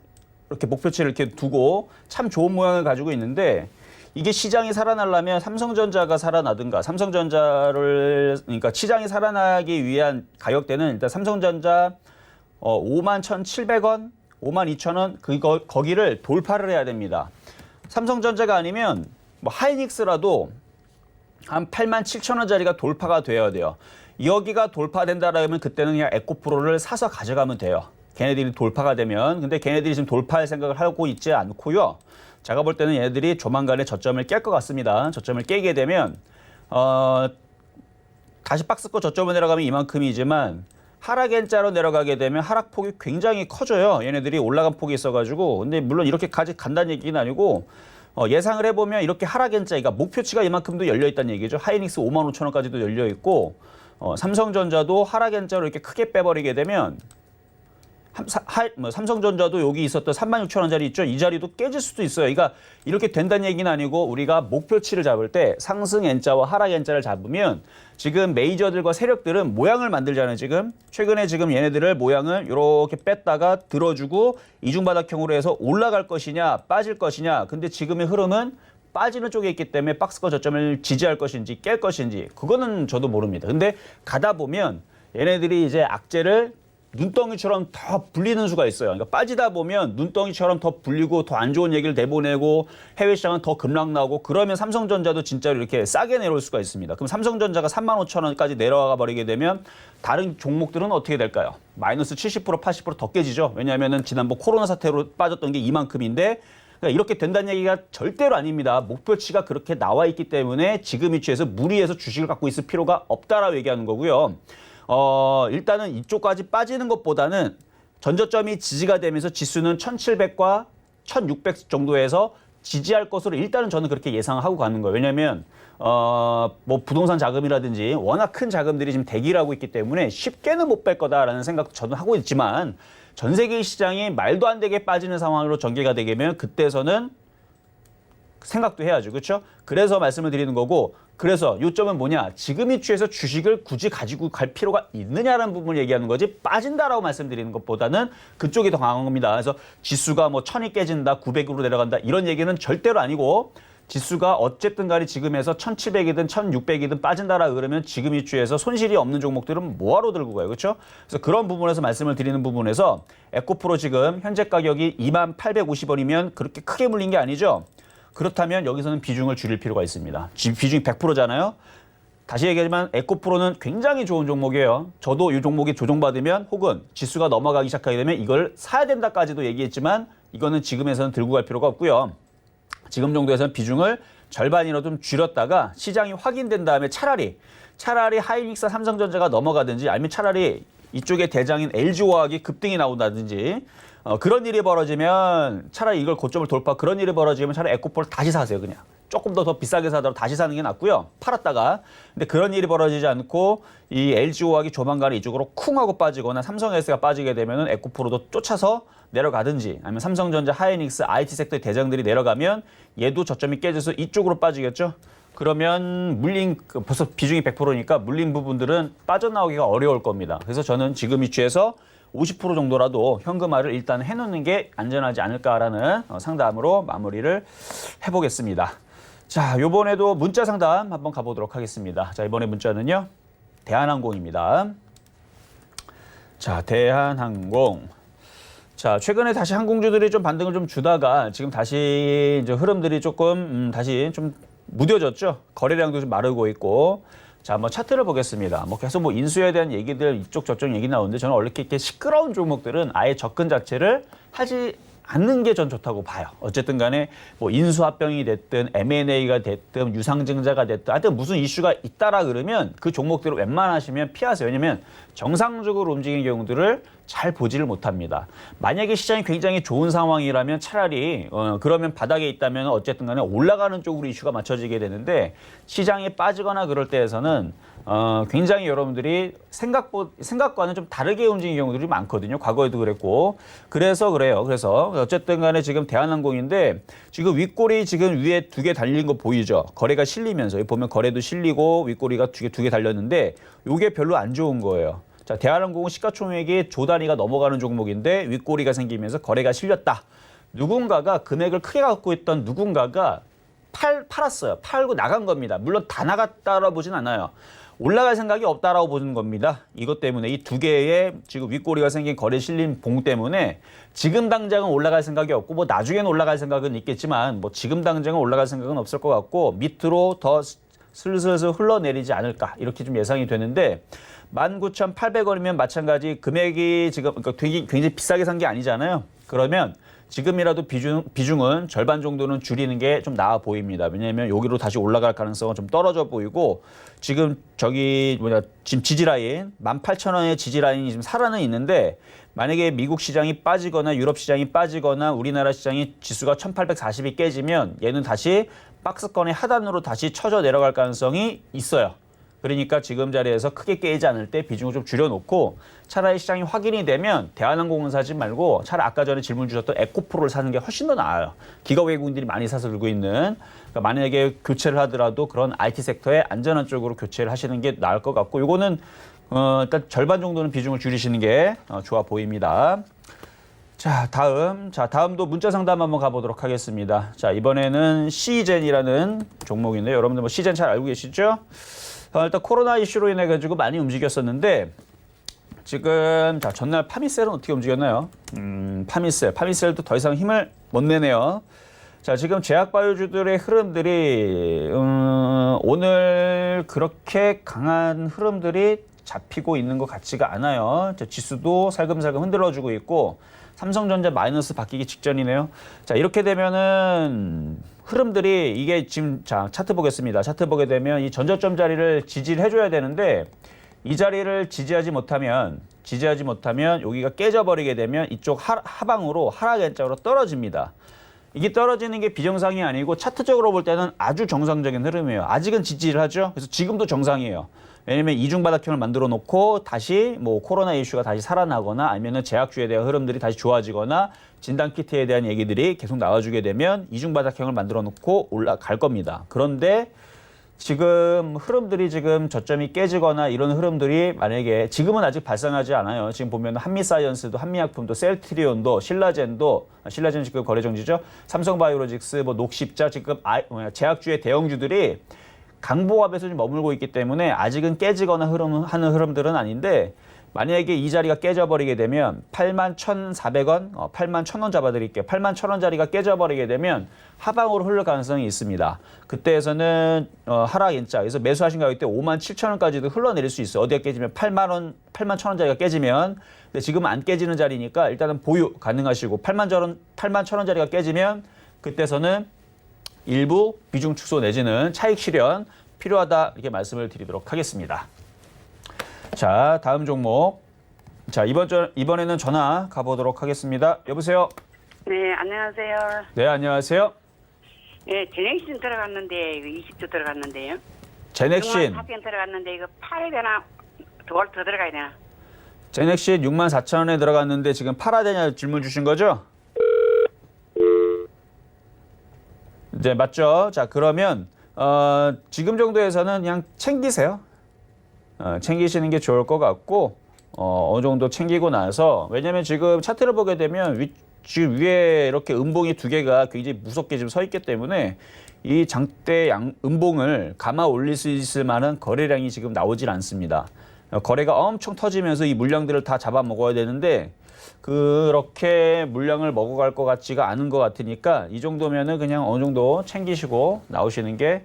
이렇게 목표치를 이렇게 두고 참 좋은 모양을 가지고 있는데 이게 시장이 살아나려면 삼성전자가 살아나든가 그러니까 시장이 살아나기 위한 가격대는 일단 삼성전자 51,700원 52,000원 거기를 돌파를 해야 됩니다. 삼성전자가 아니면 뭐 하이닉스라도 한 87,000원짜리가 돌파가 되어야 돼요. 여기가 돌파된다라면 그때는 그냥 에코프로를 사서 가져가면 돼요. 걔네들이 돌파가 되면. 근데 걔네들이 지금 돌파할 생각을 하고 있지 않고요. 제가 볼 때는 얘네들이 조만간에 저점을 깰 것 같습니다. 저점을 깨게 되면 다시 박스권 저점을 내려가면 이만큼이지만 하락 N자로 내려가게 되면 하락폭이 굉장히 커져요. 얘네들이 올라간 폭이 있어가지고. 근데 물론 이렇게까지 간다는 얘기는 아니고 예상을 해보면 이렇게 하락 N자, 그러니까 목표치가 이만큼도 열려있다는 얘기죠. 하이닉스 55,000원까지도 열려있고 삼성전자도 하락 N자로 이렇게 크게 빼버리게 되면 삼성전자도 여기 있었던 36,000원짜리 있죠. 이 자리도 깨질 수도 있어요. 그러니까 이렇게 된다는 얘기는 아니고 우리가 목표치를 잡을 때 상승 N자와 하락 N자를 잡으면 지금 메이저들과 세력들은 모양을 만들잖아요. 지금 최근에 지금 얘네들을 모양을 이렇게 뺐다가 들어주고 이중바닥형으로 해서 올라갈 것이냐 빠질 것이냐. 근데 지금의 흐름은 빠지는 쪽에 있기 때문에 박스권 저점을 지지할 것인지 깰 것인지 그거는 저도 모릅니다. 근데 가다 보면 얘네들이 이제 악재를 눈덩이처럼 더 불리는 수가 있어요. 그러니까 빠지다 보면 눈덩이처럼 더 불리고 더 안 좋은 얘기를 내보내고 해외 시장은 더 급락 나오고 그러면 삼성전자도 진짜로 이렇게 싸게 내려올 수가 있습니다. 그럼 삼성전자가 35,000원까지 내려가 버리게 되면 다른 종목들은 어떻게 될까요? 마이너스 70%, 80% 더 깨지죠. 왜냐하면 지난번 코로나 사태로 빠졌던 게 이만큼인데 그러니까 이렇게 된다는 얘기가 절대로 아닙니다. 목표치가 그렇게 나와 있기 때문에 지금 위치에서 무리해서 주식을 갖고 있을 필요가 없다라고 얘기하는 거고요. 일단은 이쪽까지 빠지는 것보다는 전저점이 지지가 되면서 지수는 1700과 1600 정도에서 지지할 것으로 일단은 저는 그렇게 예상하고 가는 거예요. 왜냐하면 뭐 부동산 자금이라든지 워낙 큰 자금들이 지금 대기를 하고 있기 때문에 쉽게는 못 뺄 거다라는 생각도 저는 하고 있지만 전 세계 시장이 말도 안 되게 빠지는 상황으로 전개가 되면 그때서는 생각도 해야죠. 그렇죠? 그래서 말씀을 드리는 거고 그래서 요점은 뭐냐? 지금 위치에서 주식을 굳이 가지고 갈 필요가 있느냐라는 부분을 얘기하는 거지 빠진다라고 말씀드리는 것보다는 그쪽이 더 강한 겁니다. 그래서 지수가 뭐 1000이 깨진다, 900으로 내려간다 이런 얘기는 절대로 아니고 지수가 어쨌든 간에 지금에서 1700이든 1600이든 빠진다라 그러면 지금 위치에서 손실이 없는 종목들은 뭐하러 들고 가요. 그렇죠? 그래서 그런 부분에서 말씀을 드리는 부분에서 에코프로 지금 현재 가격이 2850원이면 그렇게 크게 물린 게 아니죠. 그렇다면 여기서는 비중을 줄일 필요가 있습니다. 비중이 100%잖아요. 다시 얘기하지만 에코프로는 굉장히 좋은 종목이에요. 저도 이 종목이 조정받으면 혹은 지수가 넘어가기 시작하게 되면 이걸 사야 된다까지도 얘기했지만 이거는 지금에서는 들고 갈 필요가 없고요. 지금 정도에서는 비중을 절반이라도 좀 줄였다가 시장이 확인된 다음에 차라리 하이닉스 삼성전자가 넘어가든지 아니면 차라리 이쪽에 대장인 LG화학이 급등이 나온다든지 그런 일이 벌어지면 차라리 이걸 고점을 돌파 그런 일이 벌어지면 차라리 에코프로를 다시 사세요. 그냥 조금 더 비싸게 사더라도 다시 사는 게 낫고요. 팔았다가 근데 그런 일이 벌어지지 않고 이 LG화학이 조만간에 이쪽으로 쿵 하고 빠지거나 삼성S가 빠지게 되면은 에코프로도 쫓아서 내려가든지 아니면 삼성전자, 하이닉스, IT 섹터의 대장들이 내려가면 얘도 저점이 깨져서 이쪽으로 빠지겠죠. 그러면 물린 벌써 비중이 100%니까 물린 부분들은 빠져나오기가 어려울 겁니다. 그래서 저는 지금 위치에서 50% 정도라도 현금화를 일단 해놓는 게 안전하지 않을까라는 상담으로 마무리를 해보겠습니다. 자, 이번에도 문자 상담 한번 가보도록 하겠습니다. 자, 이번에 문자는요. 대한항공입니다. 자, 대한항공. 자, 최근에 다시 항공주들이 좀 반등을 좀 주다가 지금 다시 이제 흐름들이 조금 다시 좀 무뎌졌죠. 거래량도 좀 마르고 있고. 자, 한번 차트를 보겠습니다. 뭐 계속 뭐 인수에 대한 얘기들 이쪽 저쪽 얘기 나오는데 저는 원래 이렇게 시끄러운 종목들은 아예 접근 자체를 하지 않는 게 전 좋다고 봐요. 어쨌든 간에 뭐 인수합병이 됐든 M&A가 됐든 유상증자가 됐든 하여튼 무슨 이슈가 있다라 그러면 그 종목들을 웬만하시면 피하세요. 왜냐면 정상적으로 움직이는 경우들을 잘 보지를 못합니다. 만약에 시장이 굉장히 좋은 상황이라면 차라리 그러면 바닥에 있다면 어쨌든 간에 올라가는 쪽으로 이슈가 맞춰지게 되는데 시장이 빠지거나 그럴 때에서는 굉장히 여러분들이 생각과는 좀 다르게 움직이는 경우들이 많거든요. 과거에도 그랬고. 그래서 그래요. 그래서 어쨌든 간에 지금 대한항공인데 지금 윗골이 지금 위에 2개 달린 거 보이죠? 거래가 실리면서. 여기 보면 거래도 실리고 윗골이가 두 개 달렸는데 이게 별로 안 좋은 거예요. 자, 대한항공은 시가총액이 조 단위가 넘어가는 종목인데 윗꼬리가 생기면서 거래가 실렸다. 누군가가 금액을 크게 갖고 있던 누군가가 팔았어요. 팔고 나간 겁니다. 물론 다 나갔다라고 보진 않아요. 올라갈 생각이 없다라고 보는 겁니다. 이것 때문에 이 2개의 지금 윗꼬리가 생긴 거래 실린 봉 때문에 지금 당장은 올라갈 생각이 없고 뭐 나중에는 올라갈 생각은 있겠지만 뭐 지금 당장은 올라갈 생각은 없을 것 같고 밑으로 더 슬슬 흘러내리지 않을까 이렇게 좀 예상이 되는데 19,800원이면 마찬가지 금액이 지금 그러니까 굉장히 비싸게 산 게 아니잖아요. 그러면 지금이라도 비중은 절반 정도는 줄이는 게 좀 나아 보입니다. 왜냐하면 여기로 다시 올라갈 가능성은 좀 떨어져 보이고 지금 지금 지지라인 18,000원의 지지라인이 지금 살아는 있는데 만약에 미국 시장이 빠지거나 유럽 시장이 빠지거나 우리나라 시장이 지수가 1840이 깨지면 얘는 다시 박스권의 하단으로 다시 쳐져 내려갈 가능성이 있어요. 그러니까 지금 자리에서 크게 깨지 않을 때 비중을 좀 줄여놓고 차라리 시장이 확인이 되면 대한항공은 사지 말고 차라리 아까 전에 질문 주셨던 에코프로를 사는 게 훨씬 더 나아요. 기가 외국인들이 많이 사서 들고 있는 그러니까 만약에 교체를 하더라도 그런 IT sek터에 안전한 쪽으로 교체를 하시는 게 나을 것 같고 이거는 일단 절반 정도는 비중을 줄이시는 게 좋아 보입니다. 자, 다음도 문자 상담 한번 가보도록 하겠습니다. 자, 이번에는 시젠이라는 종목인데 여러분들 뭐 시젠 잘 알고 계시죠? 일단 코로나 이슈로 인해 가지고 많이 움직였었는데 지금 자 전날 파미셀은 어떻게 움직였나요? 파미셀도 더 이상 힘을 못 내네요. 자, 지금 제약바이오주들의 흐름들이 오늘 그렇게 강한 흐름들이 잡히고 있는 것 같지가 않아요. 지수도 살금살금 흔들어주고 있고 삼성전자 마이너스 바뀌기 직전이네요. 자, 이렇게 되면은 흐름들이 이게 지금 자 차트 보겠습니다. 차트 보게 되면 이 전저점 자리를 지지를 해줘야 되는데 이 자리를 지지하지 못하면 여기가 깨져버리게 되면 이쪽 하방으로 하락 N자로 떨어집니다. 이게 떨어지는 게 비정상이 아니고 차트적으로 볼 때는 아주 정상적인 흐름이에요. 아직은 지지를 하죠. 그래서 지금도 정상이에요. 왜냐면 이중바닥형을 만들어 놓고 다시 뭐 코로나 이슈가 다시 살아나거나 아니면은 제약주에 대한 흐름들이 다시 좋아지거나 진단키트에 대한 얘기들이 계속 나와주게 되면 이중바닥형을 만들어 놓고 올라갈 겁니다. 그런데 지금 흐름들이 지금 저점이 깨지거나 이런 흐름들이 만약에 지금은 아직 발생하지 않아요. 지금 보면 한미사이언스도 한미약품도 셀트리온도 신라젠 지금 거래정지죠. 삼성바이오로직스 뭐 녹십자 지금 제약주의 대형주들이 강보합에서 좀 머물고 있기 때문에 아직은 깨지거나 하는 흐름들은 아닌데 만약에 이 자리가 깨져버리게 되면 81,400원, 81,000원 잡아드릴게요. 81,000원짜리가 깨져버리게 되면 하방으로 흐를 가능성이 있습니다. 그때에서는 하락 N자, 그래서 매수하신 가격 때 57,000원까지도 흘러내릴 수 있어요. 어디가 깨지면 81,000원짜리가 깨지면 근데 지금은 안 깨지는 자리니까 일단은 보유 가능하시고 81,000원짜리가 깨지면 그때서는 일부 비중 축소 내지는 차익 실현 필요하다 이렇게 말씀을 드리도록 하겠습니다. 자, 다음 종목. 자, 이번에는 전화 가보도록 하겠습니다. 여보세요? 네, 안녕하세요. 네, 안녕하세요. 네, 제넥신 들어갔는데, 이거 20조 들어갔는데요. 제넥신. 64,000원 들어갔는데, 이거 팔아야 되나? 더 들어가야 되나? 제넥신 64,000원에 들어갔는데 지금 팔아야 되냐 질문 주신 거죠? 네, 맞죠? 자, 그러면 지금 정도에서는 그냥 챙기세요. 챙기시는 게 좋을 것 같고 어느 정도 챙기고 나서 왜냐면 지금 차트를 보게 되면 지금 위에 이렇게 음봉이 2개가 굉장히 무섭게 지금 서 있기 때문에 이 장대 음봉을 감아 올릴 수 있을 만한 거래량이 지금 나오질 않습니다. 거래가 엄청 터지면서 이 물량들을 다 잡아먹어야 되는데 그렇게 물량을 먹어갈 것 같지가 않은 것 같으니까 이 정도면은 그냥 어느 정도 챙기시고 나오시는 게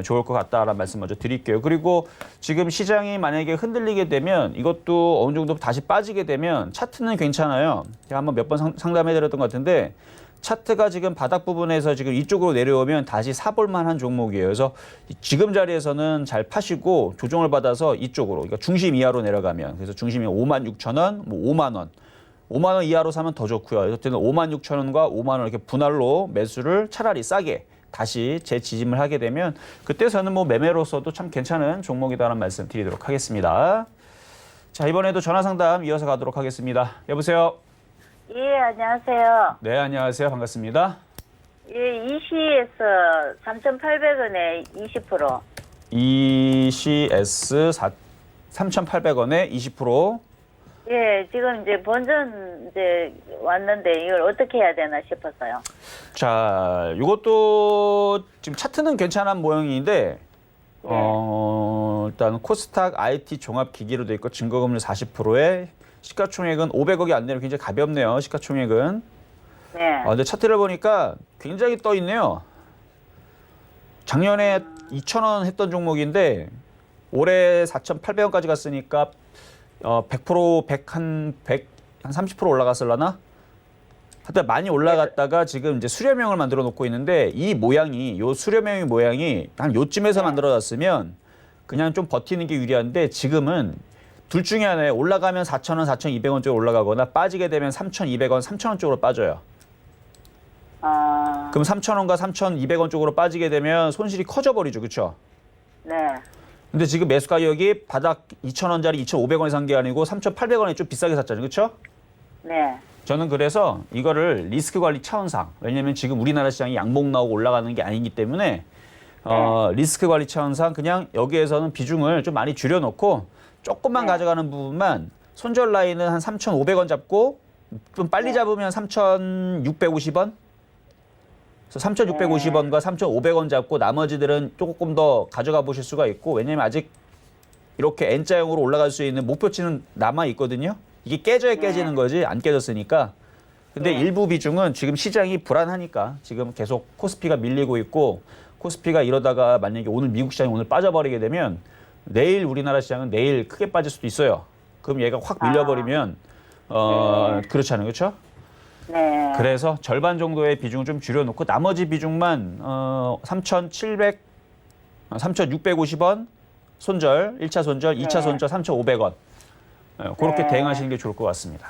좋을 것 같다라는 말씀 먼저 드릴게요. 그리고 지금 시장이 만약에 흔들리게 되면 이것도 어느 정도 다시 빠지게 되면 차트는 괜찮아요. 제가 한번 몇 번 상담해드렸던 것 같은데 차트가 지금 바닥 부분에서 지금 이쪽으로 내려오면 다시 사볼 만한 종목이에요. 그래서 지금 자리에서는 잘 파시고 조정을 받아서 이쪽으로, 그러니까 중심 이하로 내려가면, 그래서 중심이 56,000원, 뭐 5만 원. 5만 원 이하로 사면 더 좋고요. 어쨌든 56,000원과 5만 원 이렇게 분할로 매수를 차라리 싸게 다시 재지짐을 하게 되면 그때서는 뭐 매매로서도 참 괜찮은 종목이다라는 말씀 드리도록 하겠습니다. 자, 이번에도 전화 상담 이어서 가도록 하겠습니다. 여보세요? 예, 안녕하세요. 네, 안녕하세요. 반갑습니다. 예, 이시에서 3,800원에 20%. ECS 3,800원에 20%. 예, 지금 이제 본전 이제 왔는데 이걸 어떻게 해야 되나 싶어서요. 자, 이것도 지금 차트는 괜찮은 모양인데 일단 코스닥 IT 종합기기로 돼 있고 증거금리 40%에 시가총액은 500억이 안 되면 굉장히 가볍네요. 시가총액은. 네. 근데 차트를 보니까 굉장히 떠 있네요. 작년에 2,000원 했던 종목인데 올해 4,800원까지 갔으니까 100%, 130% 올라갔을라나? 하여튼 많이 올라갔다가 지금 이제 수렴형을 만들어 놓고 있는데 이 모양이, 요 수렴형의 모양이 한 요쯤에서 만들어졌으면 그냥 좀 버티는 게 유리한데 지금은 둘 중에 하나에 올라가면 4,000원, 4,200원 쪽으로 올라가거나 빠지게 되면 3,200원, 3,000원 쪽으로 빠져요. 그럼 3,000원과 3,200원 쪽으로 빠지게 되면 손실이 커져버리죠. 그렇죠? 네. 근데 지금 매수 가격이 바닥 2,000원짜리 2,500원에 산 게 아니고 3,800원에 좀 비싸게 샀잖아요. 그렇죠? 네. 저는 그래서 이거를 리스크 관리 차원상, 왜냐면 지금 우리나라 시장이 양봉 나오고 올라가는 게 아니기 때문에 리스크 관리 차원상 그냥 여기에서는 비중을 좀 많이 줄여놓고 조금만 가져가는 부분만 손절 라인은 한 3,500원 잡고 좀 빨리 잡으면 3,650원? 그래서 3,650원과 3,500원 잡고 나머지들은 조금 더 가져가 보실 수가 있고, 왜냐면 아직 이렇게 N자형으로 올라갈 수 있는 목표치는 남아 있거든요. 이게 깨져야 깨지는 거지 안 깨졌으니까. 근데 일부 비중은 지금 시장이 불안하니까 지금 계속 코스피가 밀리고 있고, 코스피가 이러다가 만약에 오늘 미국 시장이 오늘 빠져버리게 되면 내일 우리나라 시장은 내일 크게 빠질 수도 있어요. 그럼 얘가 확 밀려버리면 그렇잖아요. 그렇죠? 네. 그래서 절반 정도의 비중을 좀 줄여놓고 나머지 비중만 3,650원 손절, 1차 손절, 2차 손절 3,500원. 그렇게 대응하시는 게 좋을 것 같습니다.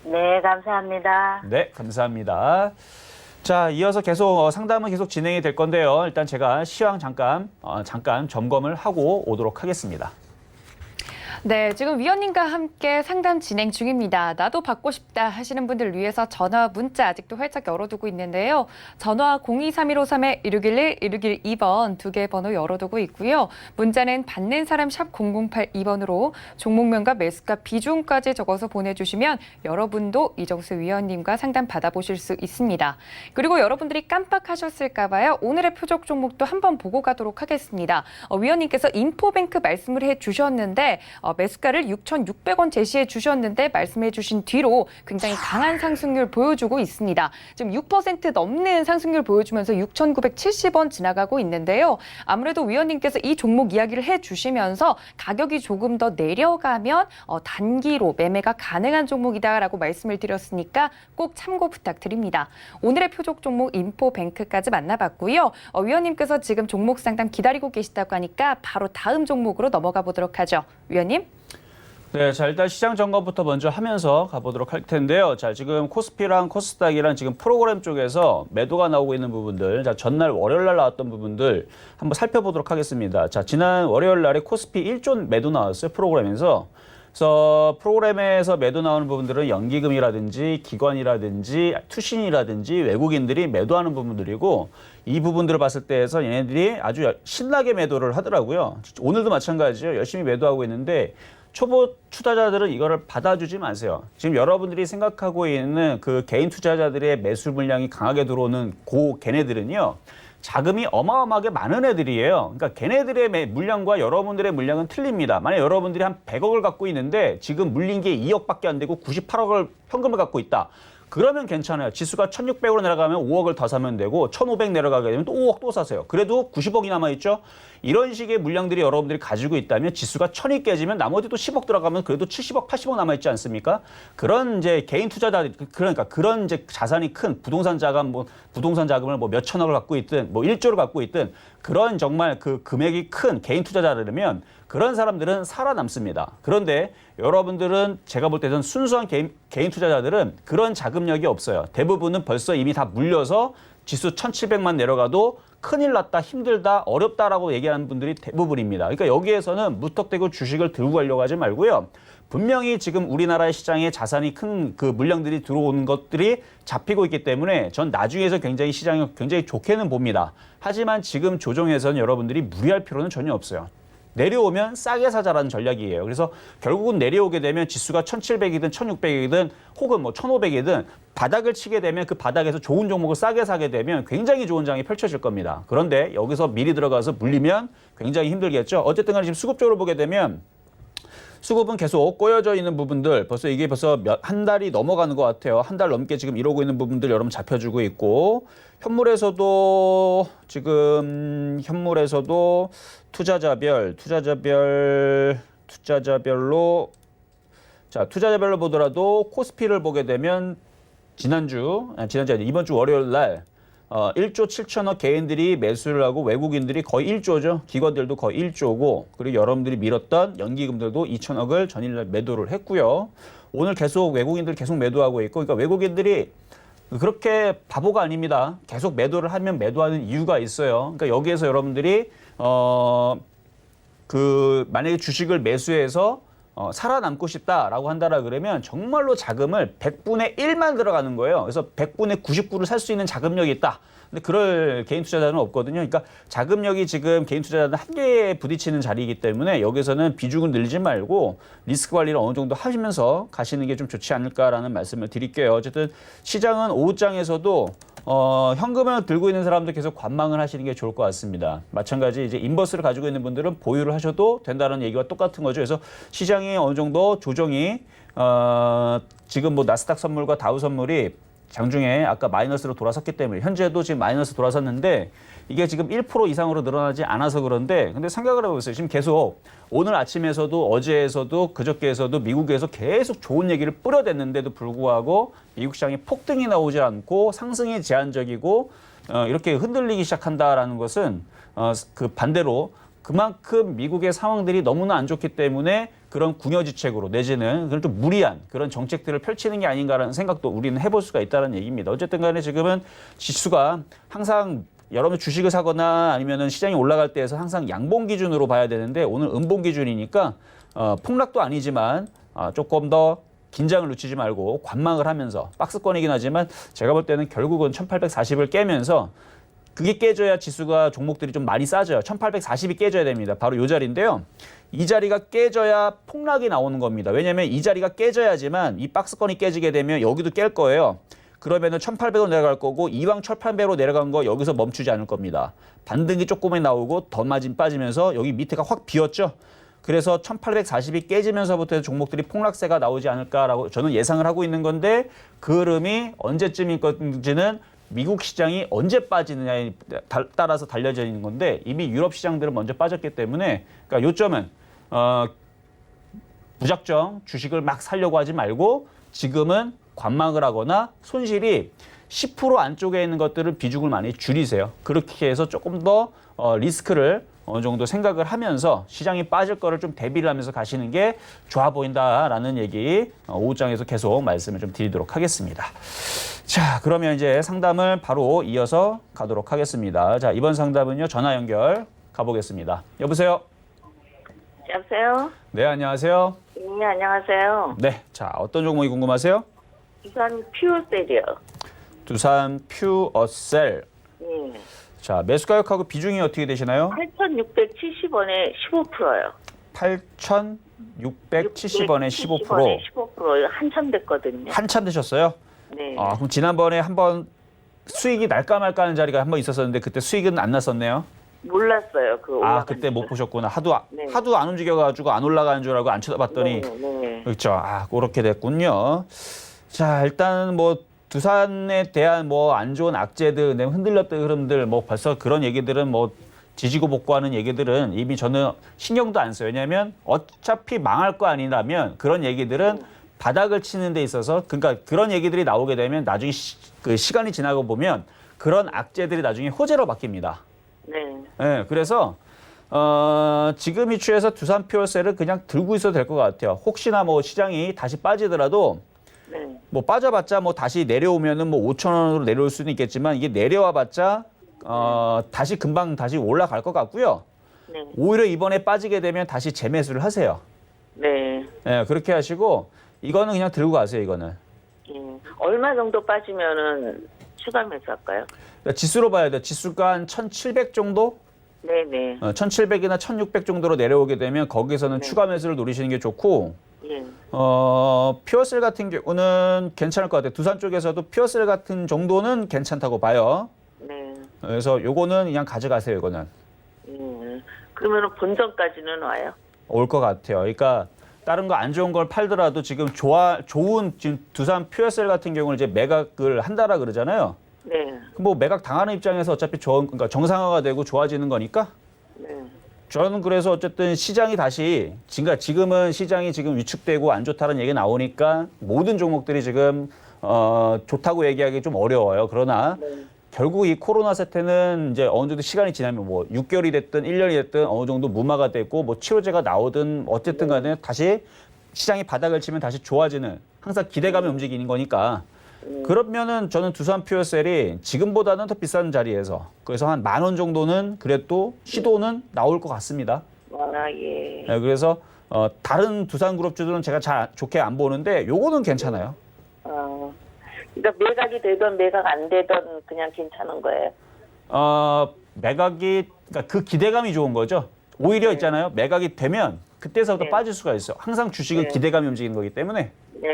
네, 감사합니다. 네, 감사합니다. 자, 이어서 계속 상담은 계속 진행이 될 건데요. 일단 제가 시황 잠깐 점검을 하고 오도록 하겠습니다. 네, 지금 위원님과 함께 상담 진행 중입니다. 나도 받고 싶다 하시는 분들 위해서 전화, 문자 아직도 활짝 열어두고 있는데요. 전화 023153-1611, 1612번 두 개 번호 열어두고 있고요. 문자는 받는 사람 샵 0082번으로 종목명과 매수가 비중까지 적어서 보내주시면 여러분도 이정수 위원님과 상담 받아보실 수 있습니다. 그리고 여러분들이 깜빡하셨을까 봐요. 오늘의 표적 종목도 한번 보고 가도록 하겠습니다. 위원님께서 인포뱅크 말씀을 해주셨는데 매수가를 6,600원 제시해 주셨는데 말씀해 주신 뒤로 굉장히 강한 상승률 보여주고 있습니다. 지금 6% 넘는 상승률 보여주면서 6,970원 지나가고 있는데요. 아무래도 위원님께서 이 종목 이야기를 해주시면서 가격이 조금 더 내려가면 단기로 매매가 가능한 종목이다라고 말씀을 드렸으니까 꼭 참고 부탁드립니다. 오늘의 표적 종목 인포뱅크까지 만나봤고요. 위원님께서 지금 종목 상담 기다리고 계시다고 하니까 바로 다음 종목으로 넘어가 보도록 하죠. 위원님? 네, 자, 일단 시장 점검부터 먼저 하면서 가보도록 할 텐데요. 자, 지금 코스피랑 코스닥이랑 지금 프로그램 쪽에서 매도가 나오고 있는 부분들, 자, 전날 월요일 날 나왔던 부분들 한번 살펴보도록 하겠습니다. 자, 지난 월요일 날에 코스피 1조 매도 나왔어요, 프로그램에서. 그래서 프로그램에서 매도 나오는 부분들은 연기금이라든지 기관이라든지 투신이라든지 외국인들이 매도하는 부분들이고, 이 부분들을 봤을 때에서 얘네들이 아주 신나게 매도를 하더라고요. 오늘도 마찬가지예요. 열심히 매도하고 있는데 초보 투자자들은 이거를 받아주지 마세요. 지금 여러분들이 생각하고 있는 그 개인 투자자들의 매수 물량이 강하게 들어오는 걔네들은요, 자금이 어마어마하게 많은 애들이에요. 그러니까 걔네들의 물량과 여러분들의 물량은 틀립니다. 만약 여러분들이 한 100억을 갖고 있는데 지금 물린 게 2억밖에 안 되고 98억을 현금을 갖고 있다. 그러면 괜찮아요. 지수가 1600으로 내려가면 5억을 더 사면 되고 1500 내려가게 되면 또 5억 또 사세요. 그래도 90억이 남아있죠. 이런 식의 물량들이 여러분들이 가지고 있다면 지수가 1000이 깨지면 나머지 또 10억 들어가면 그래도 70억, 80억 남아있지 않습니까? 그런 이제 개인 투자자들, 그러니까 그런 이제 자산이 큰 부동산 자금, 부동산 자금을 몇 천억을 갖고 있든 1조를 갖고 있든 그런 정말 그 금액이 큰 개인 투자자라면 그런 사람들은 살아남습니다. 그런데 여러분들은 제가 볼 때는 순수한 개인 투자자들은 그런 자금력이 없어요. 대부분은 벌써 이미 다 물려서 지수 1700만 내려가도 큰일 났다, 힘들다, 어렵다라고 얘기하는 분들이 대부분입니다. 그러니까 여기에서는 무턱대고 주식을 들고 가려고 하지 말고요. 분명히 지금 우리나라의 시장에 자산이 큰 그 물량들이 들어오는 것들이 잡히고 있기 때문에 전 나중에서 굉장히 시장이 굉장히 좋게는 봅니다. 하지만 지금 조정에서는 여러분들이 무리할 필요는 전혀 없어요. 내려오면 싸게 사자라는 전략이에요. 그래서 결국은 내려오게 되면 지수가 1700이든 1600이든 혹은 1500이든 바닥을 치게 되면 그 바닥에서 좋은 종목을 싸게 사게 되면 굉장히 좋은 장이 펼쳐질 겁니다. 그런데 여기서 미리 들어가서 물리면 굉장히 힘들겠죠. 어쨌든 간에 지금 수급적으로 보게 되면 수급은 계속 꼬여져 있는 부분들 이게 벌써 한 달이 넘어가는 것 같아요. 한 달 넘게 지금 이러고 있는 부분들 여러분 잡혀주고 있고 현물에서도 투자자별로 보더라도 코스피를 보게 되면 이번 주 월요일 날 1조 7천억 개인들이 매수를 하고 외국인들이 거의 1조죠. 기관들도 거의 1조고 그리고 여러분들이 밀었던 연기금들도 2천억을 전일날 매도를 했고요. 오늘 계속 외국인들 계속 매도하고 있고 그러니까 외국인들이 그렇게 바보가 아닙니다. 계속 매도를 하면 매도하는 이유가 있어요. 그러니까 여기에서 여러분들이 만약에 주식을 매수해서 살아남고 싶다라고 한다라 그러면 정말로 자금을 100분의 1만 들어가는 거예요. 그래서 100분의 99를 살 수 있는 자금력이 있다. 근데 그럴 개인 투자자는 없거든요. 그러니까 자금력이 지금 개인 투자자는 한계에 부딪히는 자리이기 때문에 여기서는 비중을 늘리지 말고 리스크 관리를 어느 정도 하시면서 가시는 게 좀 좋지 않을까라는 말씀을 드릴게요. 어쨌든 시장은 오후장에서도 현금을 들고 있는 사람도 계속 관망을 하시는 게 좋을 것 같습니다. 마찬가지 이제 인버스를 가지고 있는 분들은 보유를 하셔도 된다는 얘기와 똑같은 거죠. 그래서 시장이 어느 정도 조정이 지금 나스닥 선물과 다우 선물이 장중에 아까 마이너스로 돌아섰기 때문에 현재도 지금 마이너스 돌아섰는데 이게 지금 1% 이상으로 늘어나지 않아서 그런데 근데 생각을 해보세요. 지금 계속 오늘 아침에서도 어제에서도 그저께에서도 미국에서 계속 좋은 얘기를 뿌려댔는데도 불구하고 미국 시장이 폭등이 나오지 않고 상승이 제한적이고 이렇게 흔들리기 시작한다라는 것은 그 반대로 그만큼 미국의 상황들이 너무나 안 좋기 때문에 그런 궁여지책으로 내지는 그런 좀 무리한 그런 정책들을 펼치는 게 아닌가라는 생각도 우리는 해볼 수가 있다는 얘기입니다. 어쨌든 간에 지금은 지수가 항상 여러분 주식을 사거나 아니면은 시장이 올라갈 때에서 항상 양봉 기준으로 봐야 되는데 오늘 음봉 기준이니까 폭락도 아니지만 조금 더 긴장을 늦추지 말고 관망을 하면서 박스권이긴 하지만 제가 볼 때는 결국은 1840을 깨면서 그게 깨져야 지수가 종목들이 좀 많이 싸져요. 1840이 깨져야 됩니다. 바로 이 자리인데요. 이 자리가 깨져야 폭락이 나오는 겁니다. 왜냐하면 이 자리가 깨져야지만 이 박스권이 깨지게 되면 여기도 깰 거예요. 그러면은 1800으로 내려갈 거고 이왕 1800으로 내려간 거 여기서 멈추지 않을 겁니다. 반등이 조금이 나오고 더 마진 빠지면서 여기 밑에가 확 비었죠. 그래서 1840이 깨지면서부터 종목들이 폭락세가 나오지 않을까라고 저는 예상을 하고 있는 건데 그 흐름이 언제쯤일 건지는 미국 시장이 언제 빠지느냐에 따라서 달려져 있는 건데 이미 유럽 시장들은 먼저 빠졌기 때문에 그러니까 요점은 무작정 주식을 막 사려고 하지 말고 지금은 관망을 하거나 손실이 10% 안쪽에 있는 것들을 비중을 많이 줄이세요. 그렇게 해서 조금 더 리스크를 어느 정도 생각을 하면서 시장이 빠질 거를 좀 대비를 하면서 가시는 게 좋아 보인다라는 얘기 오후장에서 계속 말씀을 좀 드리도록 하겠습니다. 자, 그러면 이제 상담을 바로 이어서 가도록 하겠습니다. 자, 이번 상담은요, 전화 연결 가보겠습니다. 여보세요? 여보세요? 네, 안녕하세요. 네, 안녕하세요. 네, 자, 어떤 종목이 궁금하세요? 두산 퓨어셀이요. 두산 퓨어셀. 네. 자, 매수 가격하고 비중이 어떻게 되시나요? 8,670원에 15%요. 8,670원에 15%. 15%요. 한참 됐거든요. 한참 되셨어요? 네. 그럼 지난번에 한번 수익이 날까 말까 하는 자리가 한번 있었었는데 그때 수익은 안 났었네요. 몰랐어요. 그 올라가는 그때 못 줄. 보셨구나. 네. 하도 안 움직여가지고 안 올라가는 줄 알고 안 쳐다봤더니 네. 그렇죠. 그렇게 됐군요. 자, 일단 뭐 두산에 대한 뭐 안 좋은 악재들, 흔들렸던 흐름들, 뭐 벌써 그런 얘기들은 뭐 지지고 볶고하는 얘기들은 이미 저는 신경도 안 써요. 왜냐하면 어차피 망할 거 아니라면 그런 얘기들은 바닥을 치는 데 있어서 그러니까 그런 얘기들이 나오게 되면 나중에 그 시간이 지나고 보면 그런 악재들이 나중에 호재로 바뀝니다. 네. 네, 그래서 지금 이 추에서 두산 퓨어셀을 그냥 들고 있어도 될 것 같아요. 혹시나 뭐 시장이 다시 빠지더라도 네. 뭐 빠져봤자 뭐 다시 내려오면은 뭐 5천 원으로 내려올 수는 있겠지만 이게 내려와봤자 다시 금방 다시 올라갈 것 같고요. 네. 오히려 이번에 빠지게 되면 다시 재매수를 하세요. 네. 네, 그렇게 하시고 이거는 그냥 들고 가세요. 이거는 얼마 정도 빠지면은 추가 매수할까요? 그러니까 지수로 봐야 돼요. 지수가 한 1,700 정도? 네네. 1,700이나 1,600 정도로 내려오게 되면 거기서는 네. 추가 매수를 노리시는 게 좋고 예. 퓨어셀 같은 경우는 괜찮을 것 같아요. 두산 쪽에서도 퓨어셀 같은 정도는 괜찮다고 봐요. 네. 그래서 요거는 그냥 가져가세요. 이거는 예. 그러면은 본전까지는 와요? 올 것 같아요. 그러니까 다른 거 안 좋은 걸 팔더라도 지금 좋은 지금 두산 퓨어셀 같은 경우는 이제 매각을 한다라 그러잖아요. 네. 뭐 매각 당하는 입장에서 어차피 그러니까 정상화가 되고 좋아지는 거니까 네. 저는 그래서 어쨌든 시장이 다시 지금은 시장이 지금 위축되고 안 좋다는 얘기 나오니까 모든 종목들이 지금 좋다고 얘기하기 좀 어려워요. 그러나 결국 이 코로나 사태는 이제 어느 정도 시간이 지나면 뭐 6개월이 됐든 1년이 됐든 어느 정도 무마가 됐고 뭐 치료제가 나오든 어쨌든 간에 다시 시장이 바닥을 치면 다시 좋아지는 항상 기대감이 움직이는 거니까 그러면은 저는 두산 퓨어셀이 지금보다는 더 비싼 자리에서 그래서 한 10,000원 정도는 그래도 시도는 나올 것 같습니다. 예. 네, 그래서 다른 두산 그룹주들은 제가 잘 좋게 안 보는데 요거는 괜찮아요. 그러니까 매각이 되던 매각 안 되던 그냥 괜찮은 거예요? 매각이 그러니까 그 기대감이 좋은 거죠. 오히려 있잖아요. 매각이 되면 그때서부터 네. 빠질 수가 있어. 항상 주식은 네. 기대감이 움직이는 거기 때문에. 네.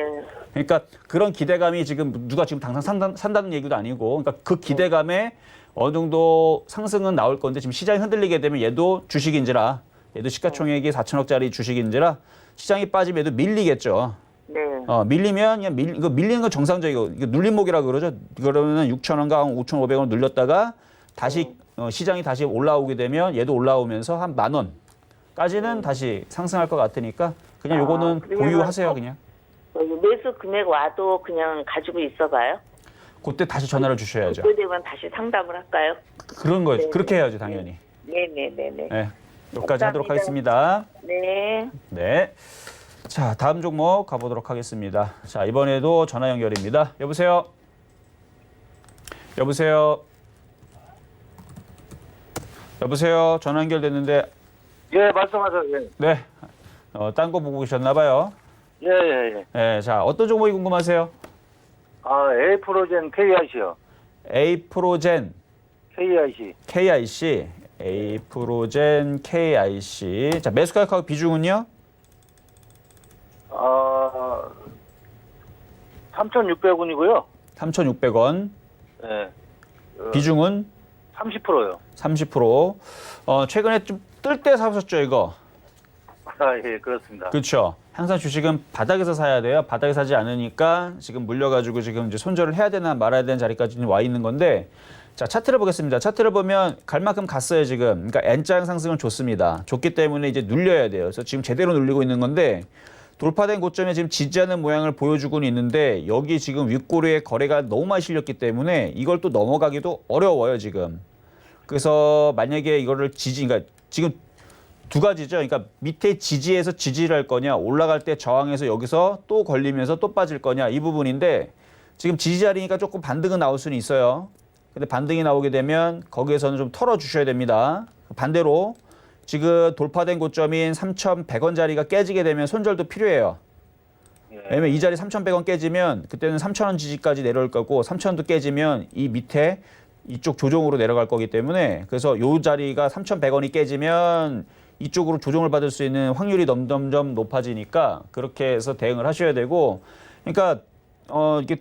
그러니까 그런 기대감이 지금 누가 지금 당장 산다는 얘기도 아니고 그러니까 그 기대감에 어느 정도 상승은 나올 건데 지금 시장이 흔들리게 되면 얘도 주식인지라 얘도 시가총액이 4천억짜리 주식인지라 시장이 빠지면 얘도 밀리겠죠. 네. 밀리면 그냥 이거 밀리는 건 정상적이고 이거 눌림목이라고 그러죠. 그러면은 6,000원과 5,500원 눌렸다가 다시 시장이 다시 올라오게 되면 얘도 올라오면서 한 10,000원까지는 다시 상승할 것 같으니까 그냥 요거는 그러면은 보유하세요 그냥. 매수 금액 와도 그냥 가지고 있어봐요? 그때 다시 전화를 주셔야죠. 그때 되면 다시 상담을 할까요? 그런 거예요. 네. 그렇게 해야죠 당연히. 네네네네. 네, 여기까지 하도록 감사합니다. 하겠습니다. 네. 네. 자, 다음 종목 가보도록 하겠습니다. 자, 이번에도 전화 연결입니다. 여보세요? 여보세요? 여보세요? 전화 연결됐는데, 예, 말씀하세요. 예. 네. 딴 거 보고 계셨나 봐요. 예, 예, 예. 네, 자, 어떤 종목이 궁금하세요? 에이프로젠 KIC요. 에이프로젠 KIC. KIC. 에이프로젠 KIC. 자, 매수 가격하고 비중은요? 3,600원이고요. 3,600원. 예. 비중은 30%요. 30%. 최근에 좀 뜰 때 사셨죠, 이거? 예, 그렇습니다. 그렇죠. 항상 주식은 바닥에서 사야 돼요. 바닥에 사지 않으니까 지금 물려가지고 지금 이제 손절을 해야 되나 말아야 되는 자리까지 와 있는 건데, 자, 차트를 보겠습니다. 차트를 보면 갈 만큼 갔어요, 지금. 그러니까 N자 상승은 좋습니다. 좋기 때문에 이제 눌려야 돼요. 그래서 지금 제대로 눌리고 있는 건데, 돌파된 고점에 지금 지지하는 모양을 보여주고는 있는데, 여기 지금 윗꼬리에 거래가 너무 많이 실렸기 때문에 이걸 또 넘어가기도 어려워요, 지금. 그래서 만약에 이거를 그러니까 지금 두 가지죠. 그러니까 밑에 지지에서 지지를 할 거냐, 올라갈 때 저항해서 여기서 또 걸리면서 또 빠질 거냐, 이 부분인데 지금 지지 자리니까 조금 반등은 나올 수는 있어요. 근데 반등이 나오게 되면 거기에서는 좀 털어주셔야 됩니다. 반대로 지금 돌파된 고점인 3,100원짜리가 깨지게 되면 손절도 필요해요. 왜냐면 이 자리 3,100원 깨지면 그때는 3,000원 지지까지 내려올 거고 3,000원도 깨지면 이 밑에 이쪽 조정으로 내려갈 거기 때문에 그래서 이 자리가 3,100원이 깨지면 이쪽으로 조정을 받을 수 있는 확률이 점점 높아지니까 그렇게 해서 대응을 하셔야 되고 그러니까 이게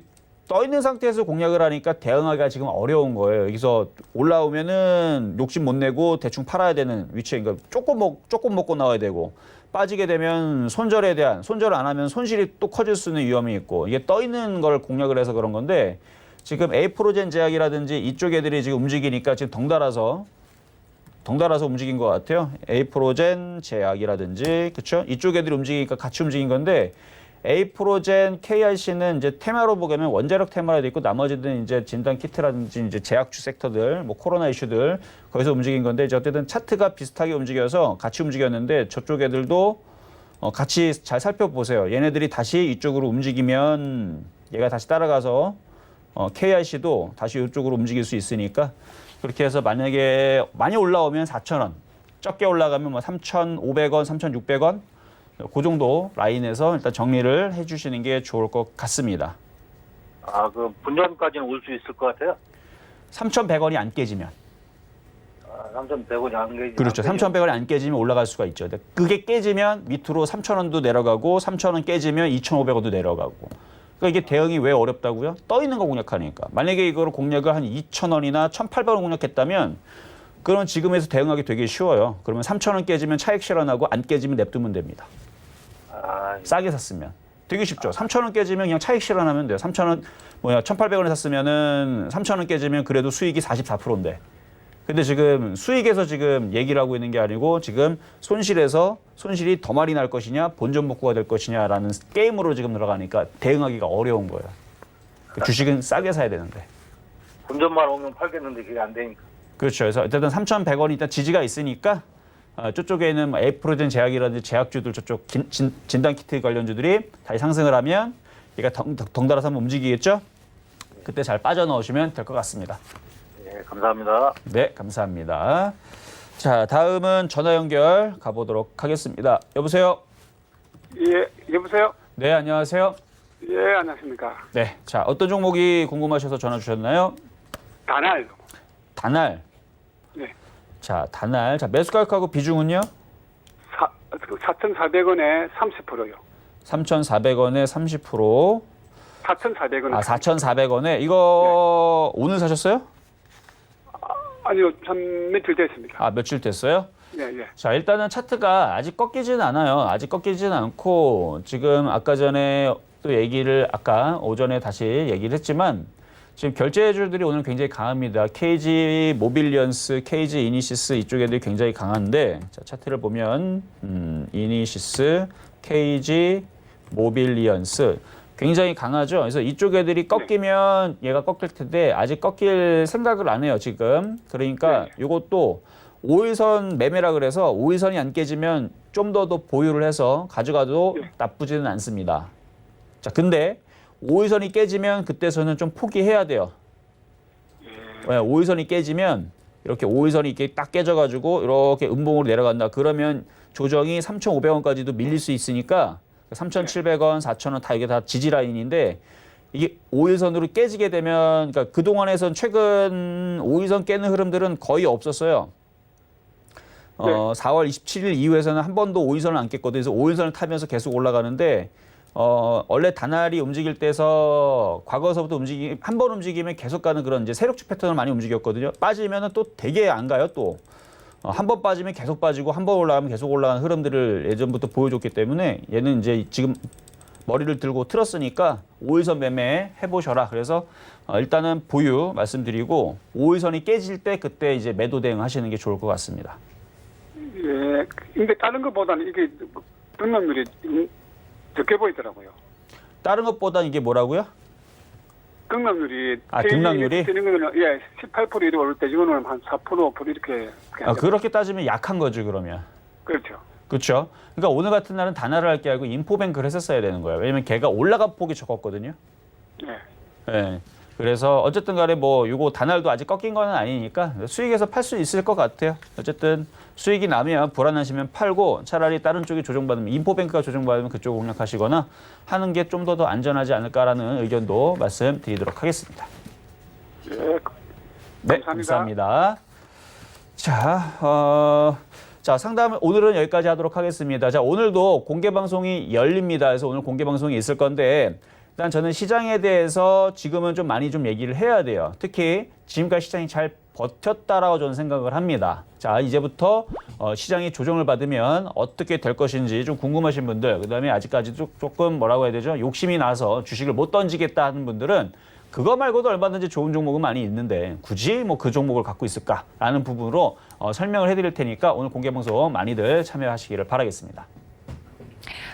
떠 있는 상태에서 공략을 하니까 대응하기가 지금 어려운 거예요. 여기서 올라오면은 욕심 못 내고 대충 팔아야 되는 위치에, 그러니까 조금 먹고 나와야 되고, 빠지게 되면 손절을 안 하면 손실이 또 커질 수 있는 위험이 있고, 이게 떠 있는 걸 공략을 해서 그런 건데, 지금 에이프로젠 제약이라든지 이쪽 애들이 지금 움직이니까 지금 덩달아서 움직인 것 같아요. 에이프로젠 제약이라든지, 그렇죠? 이쪽 애들이 움직이니까 같이 움직인 건데, 에이프로젠 KIC는 이제 테마로 보면 원자력 테마로 돼 있고, 나머지는 이제 진단 키트라든지 이제 제약주 섹터들, 뭐 코로나 이슈들 거기서 움직인 건데, 이제 어쨌든 차트가 비슷하게 움직여서 같이 움직였는데, 저쪽 애들도 같이 잘 살펴보세요. 얘네들이 다시 이쪽으로 움직이면 얘가 다시 따라가서 KIC도 다시 이쪽으로 움직일 수 있으니까, 그렇게 해서 만약에 많이 올라오면 4,000원, 적게 올라가면 뭐 3,500원, 3,600원, 그 정도 라인에서 일단 정리를 해주시는 게 좋을 것 같습니다. 아, 그 분전까지는 올 수 있을 것 같아요. 3,100원이 안 깨지면. 3,100원이 안 깨지면. 그렇죠. 3,100원이 안 깨지면 올라갈 수가 있죠. 그게 깨지면 밑으로 3,000원도 내려가고, 3,000원 깨지면 2,500원도 내려가고. 그러니까 이게 대응이 왜 어렵다고요? 떠 있는 거 공략하니까. 만약에 이거를 공략을 한 2,000원이나 1,800원 공략했다면, 그러면 지금에서 대응하기 되게 쉬워요. 그러면 3,000원 깨지면 차익 실현하고, 안 깨지면 냅두면 됩니다. 싸게 샀으면. 되게 쉽죠. 3,000원 깨지면 그냥 차익 실현하면 돼요. 1,800원에 샀으면은 3,000원 깨지면 그래도 수익이 44%인데. 근데 지금 수익에서 지금 얘기를 하고 있는 게 아니고, 지금 손실이 더 많이 날 것이냐, 본전 복구가 될 것이냐라는 게임으로 지금 들어가니까 대응하기가 어려운 거예요. 주식은 싸게 사야 되는데. 분전만 오면 팔겠는데 그게 안 되니까. 그렇죠. 그래서 어쨌든 3,100원이 일단 지지가 있으니까, 저쪽에는 에이프로젠 제약이라든지 제약주들, 저쪽 진단키트 관련주들이 다시 상승을 하면 얘가 덩달아서 한번 움직이겠죠? 그때 잘 빠져넣으시면 될 것 같습니다. 네, 감사합니다. 네, 감사합니다. 자, 다음은 전화 연결 가보도록 하겠습니다. 여보세요? 예, 여보세요? 네, 안녕하세요. 예, 안녕하십니까. 네, 자, 어떤 종목이 궁금하셔서 전화 주셨나요? 다날. 다날. 네. 자, 다날. 자, 매수 가격하고 비중은요? 4,400원에 30%요. 3,400원에 30%. 4,400원. 아, 4,400원에 이거 네. 오늘 사셨어요? 아니요, 며칠 됐습니다. 아, 며칠 됐어요? 예, 예. 자, 일단은 차트가 아직 꺾이지는 않아요. 아직 꺾이지는 않고, 지금 아까 전에 또 아까 오전에 다시 얘기를 했지만, 지금 결제주들이 오늘 굉장히 강합니다. KG 모빌리언스, KG 이니시스 이쪽 애들이 굉장히 강한데, 자, 차트를 보면 이니시스, KG 모빌리언스 굉장히 강하죠. 그래서 이쪽 애들이 꺾이면 얘가 꺾일 텐데 아직 꺾일 생각을 안 해요, 지금. 그러니까 이것도 5일선 매매라 그래서 5일선이 안 깨지면 좀 더 보유를 해서 가져가도 나쁘지는 않습니다. 자, 근데 5일선이 깨지면 그때서는 좀 포기해야 돼요. 5일선이 깨지면 이렇게 5일선이 이렇게 딱 깨져가지고 이렇게 음봉으로 내려간다. 그러면 조정이 3,500원까지도 밀릴 수 있으니까 3,700원, 4,000원 다 이게 다 지지 라인인데, 이게 5일선으로 깨지게 되면, 그러니까 그동안에선 최근 5일선 깨는 흐름들은 거의 없었어요. 4월 27일 이후에서는 한 번도 5일선을 안 깼거든요. 그래서 5일선을 타면서 계속 올라가는데, 원래 다날이 움직일 때서 과거서부터 한 번 움직이면 계속 가는 그런 이제 세력주 패턴을 많이 움직였거든요. 빠지면은 또 되게 안 가요, 또. 한 번 빠지면 계속 빠지고, 한 번 올라가면 계속 올라가는 흐름들을 예전부터 보여줬기 때문에 얘는 이제 지금 머리를 들고 틀었으니까 5일선 매매 해보셔라. 그래서 일단은 보유 말씀드리고, 5일선이 깨질 때 그때 이제 매도 대응 하시는 게 좋을 것 같습니다. 예, 근데 다른 것보다는 이게 등락률이 적게 보이더라고요. 다른 것보다 이게 뭐라고요? 등락률이. 등락률이? 되는 거는, 예, 18% 이렇게 오를 때 이거는 한 4% 이렇게. 그렇게 따지면 약한 거죠, 그러면. 그렇죠. 그렇죠. 그러니까 오늘 같은 날은 다날을 할 게 아니고 인포뱅크를 했었어야 되는 거예요. 왜냐면 걔가 올라간 폭이 적었거든요. 예. 네. 그래서 어쨌든 간에 뭐 요거 다날도 아직 꺾인 건 아니니까 수익에서 팔 수 있을 것 같아요. 어쨌든 수익이 나면 불안하시면 팔고, 차라리 다른 쪽이 조정받으면, 인포뱅크가 조정받으면 그쪽 공략하시거나 하는 게 좀 더 안전하지 않을까라는 의견도 말씀드리도록 하겠습니다. 예. 네, 감사합니다. 자, 상담 오늘은 여기까지 하도록 하겠습니다. 자, 오늘도 공개 방송이 열립니다. 그래서 오늘 공개 방송이 있을 건데, 일단 저는 시장에 대해서 지금은 좀 많이 좀 얘기를 해야 돼요. 특히 지금까지 시장이 잘 버텼다라고 저는 생각을 합니다. 자, 이제부터 시장이 조정을 받으면 어떻게 될 것인지 좀 궁금하신 분들, 그다음에 아직까지도 조금 뭐라고 해야 되죠? 욕심이 나서 주식을 못 던지겠다 하는 분들은 그거 말고도 얼마든지 좋은 종목은 많이 있는데 굳이 뭐 그 종목을 갖고 있을까라는 부분으로 설명을 해드릴 테니까 오늘 공개방송 많이들 참여하시기를 바라겠습니다.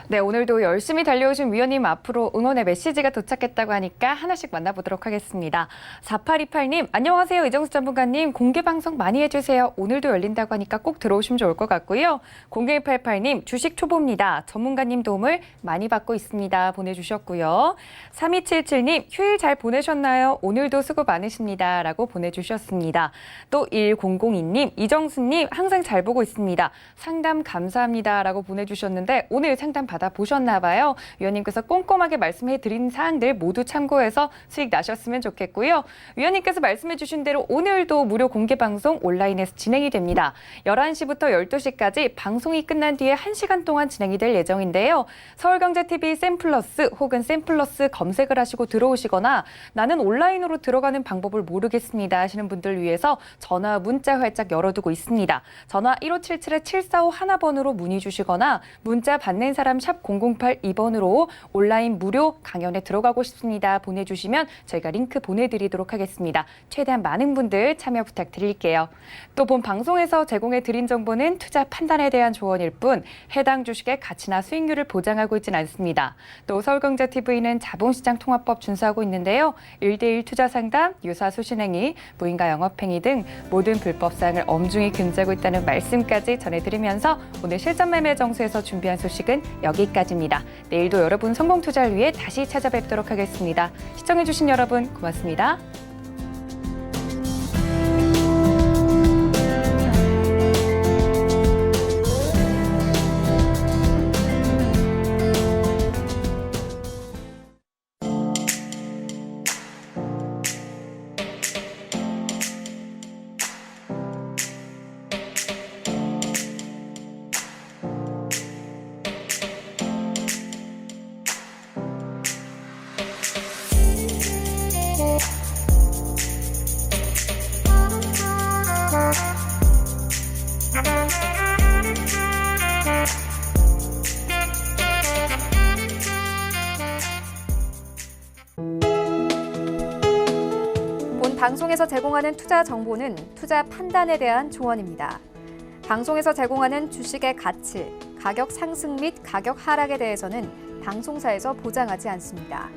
네, 오늘도 열심히 달려오신 위원님 앞으로 응원의 메시지가 도착했다고 하니까 하나씩 만나보도록 하겠습니다. 4828님, 안녕하세요. 이정수 전문가님, 공개방송 많이 해주세요. 오늘도 열린다고 하니까 꼭 들어오시면 좋을 것 같고요. 0188님, 주식 초보입니다. 전문가님 도움을 많이 받고 있습니다. 보내주셨고요. 3277님, 휴일 잘 보내셨나요? 오늘도 수고 많으십니다. 라고 보내주셨습니다. 또 1002님, 이정수님, 항상 잘 보고 있습니다. 상담 감사합니다. 라고 보내주셨는데 오늘 상담 받아보셨나 봐요. 위원님께서 꼼꼼하게 말씀해 드린 사항들 모두 참고해서 수익 나셨으면 좋겠고요. 위원님께서 말씀해 주신 대로 오늘도 무료 공개 방송 온라인에서 진행이 됩니다. 11시부터 12시까지 방송이 끝난 뒤에 1시간 동안 진행이 될 예정인데요. 서울경제TV 샘플러스 혹은 샘플러스 검색을 하시고 들어오시거나 나는 온라인으로 들어가는 방법을 모르겠습니다 하시는 분들 위해서 전화 문자 활짝 열어두고 있습니다. 전화 1577-7451번으로 문의 주시거나 문자 받는 사람 샵 0082번으로 온라인 무료 강연에 들어가고 싶습니다. 보내주시면 저희가 링크 보내드리도록 하겠습니다. 최대한 많은 분들 참여 부탁드릴게요. 또 본 방송에서 제공해드린 정보는 투자 판단에 대한 조언일 뿐 해당 주식의 가치나 수익률을 보장하고 있지는 않습니다. 또 서울경제TV는 자본시장 통합법 준수하고 있는데요. 1대1 투자 상담, 유사 수신행위, 무인가 영업행위 등 모든 불법사항을 엄중히 금지하고 있다는 말씀까지 전해드리면서 오늘 실전 매매 정수에서 준비한 소식은 여기까지입니다. 내일도 여러분 성공 투자를 위해 다시 찾아뵙도록 하겠습니다. 시청해주신 여러분 고맙습니다. 본 방송에서 제공하는 투자 정보는 투자 판단에 대한 조언입니다. 방송에서 제공하는 주식의 가치, 가격 상승 및 가격 하락에 대해서는 방송사에서 보장하지 않습니다.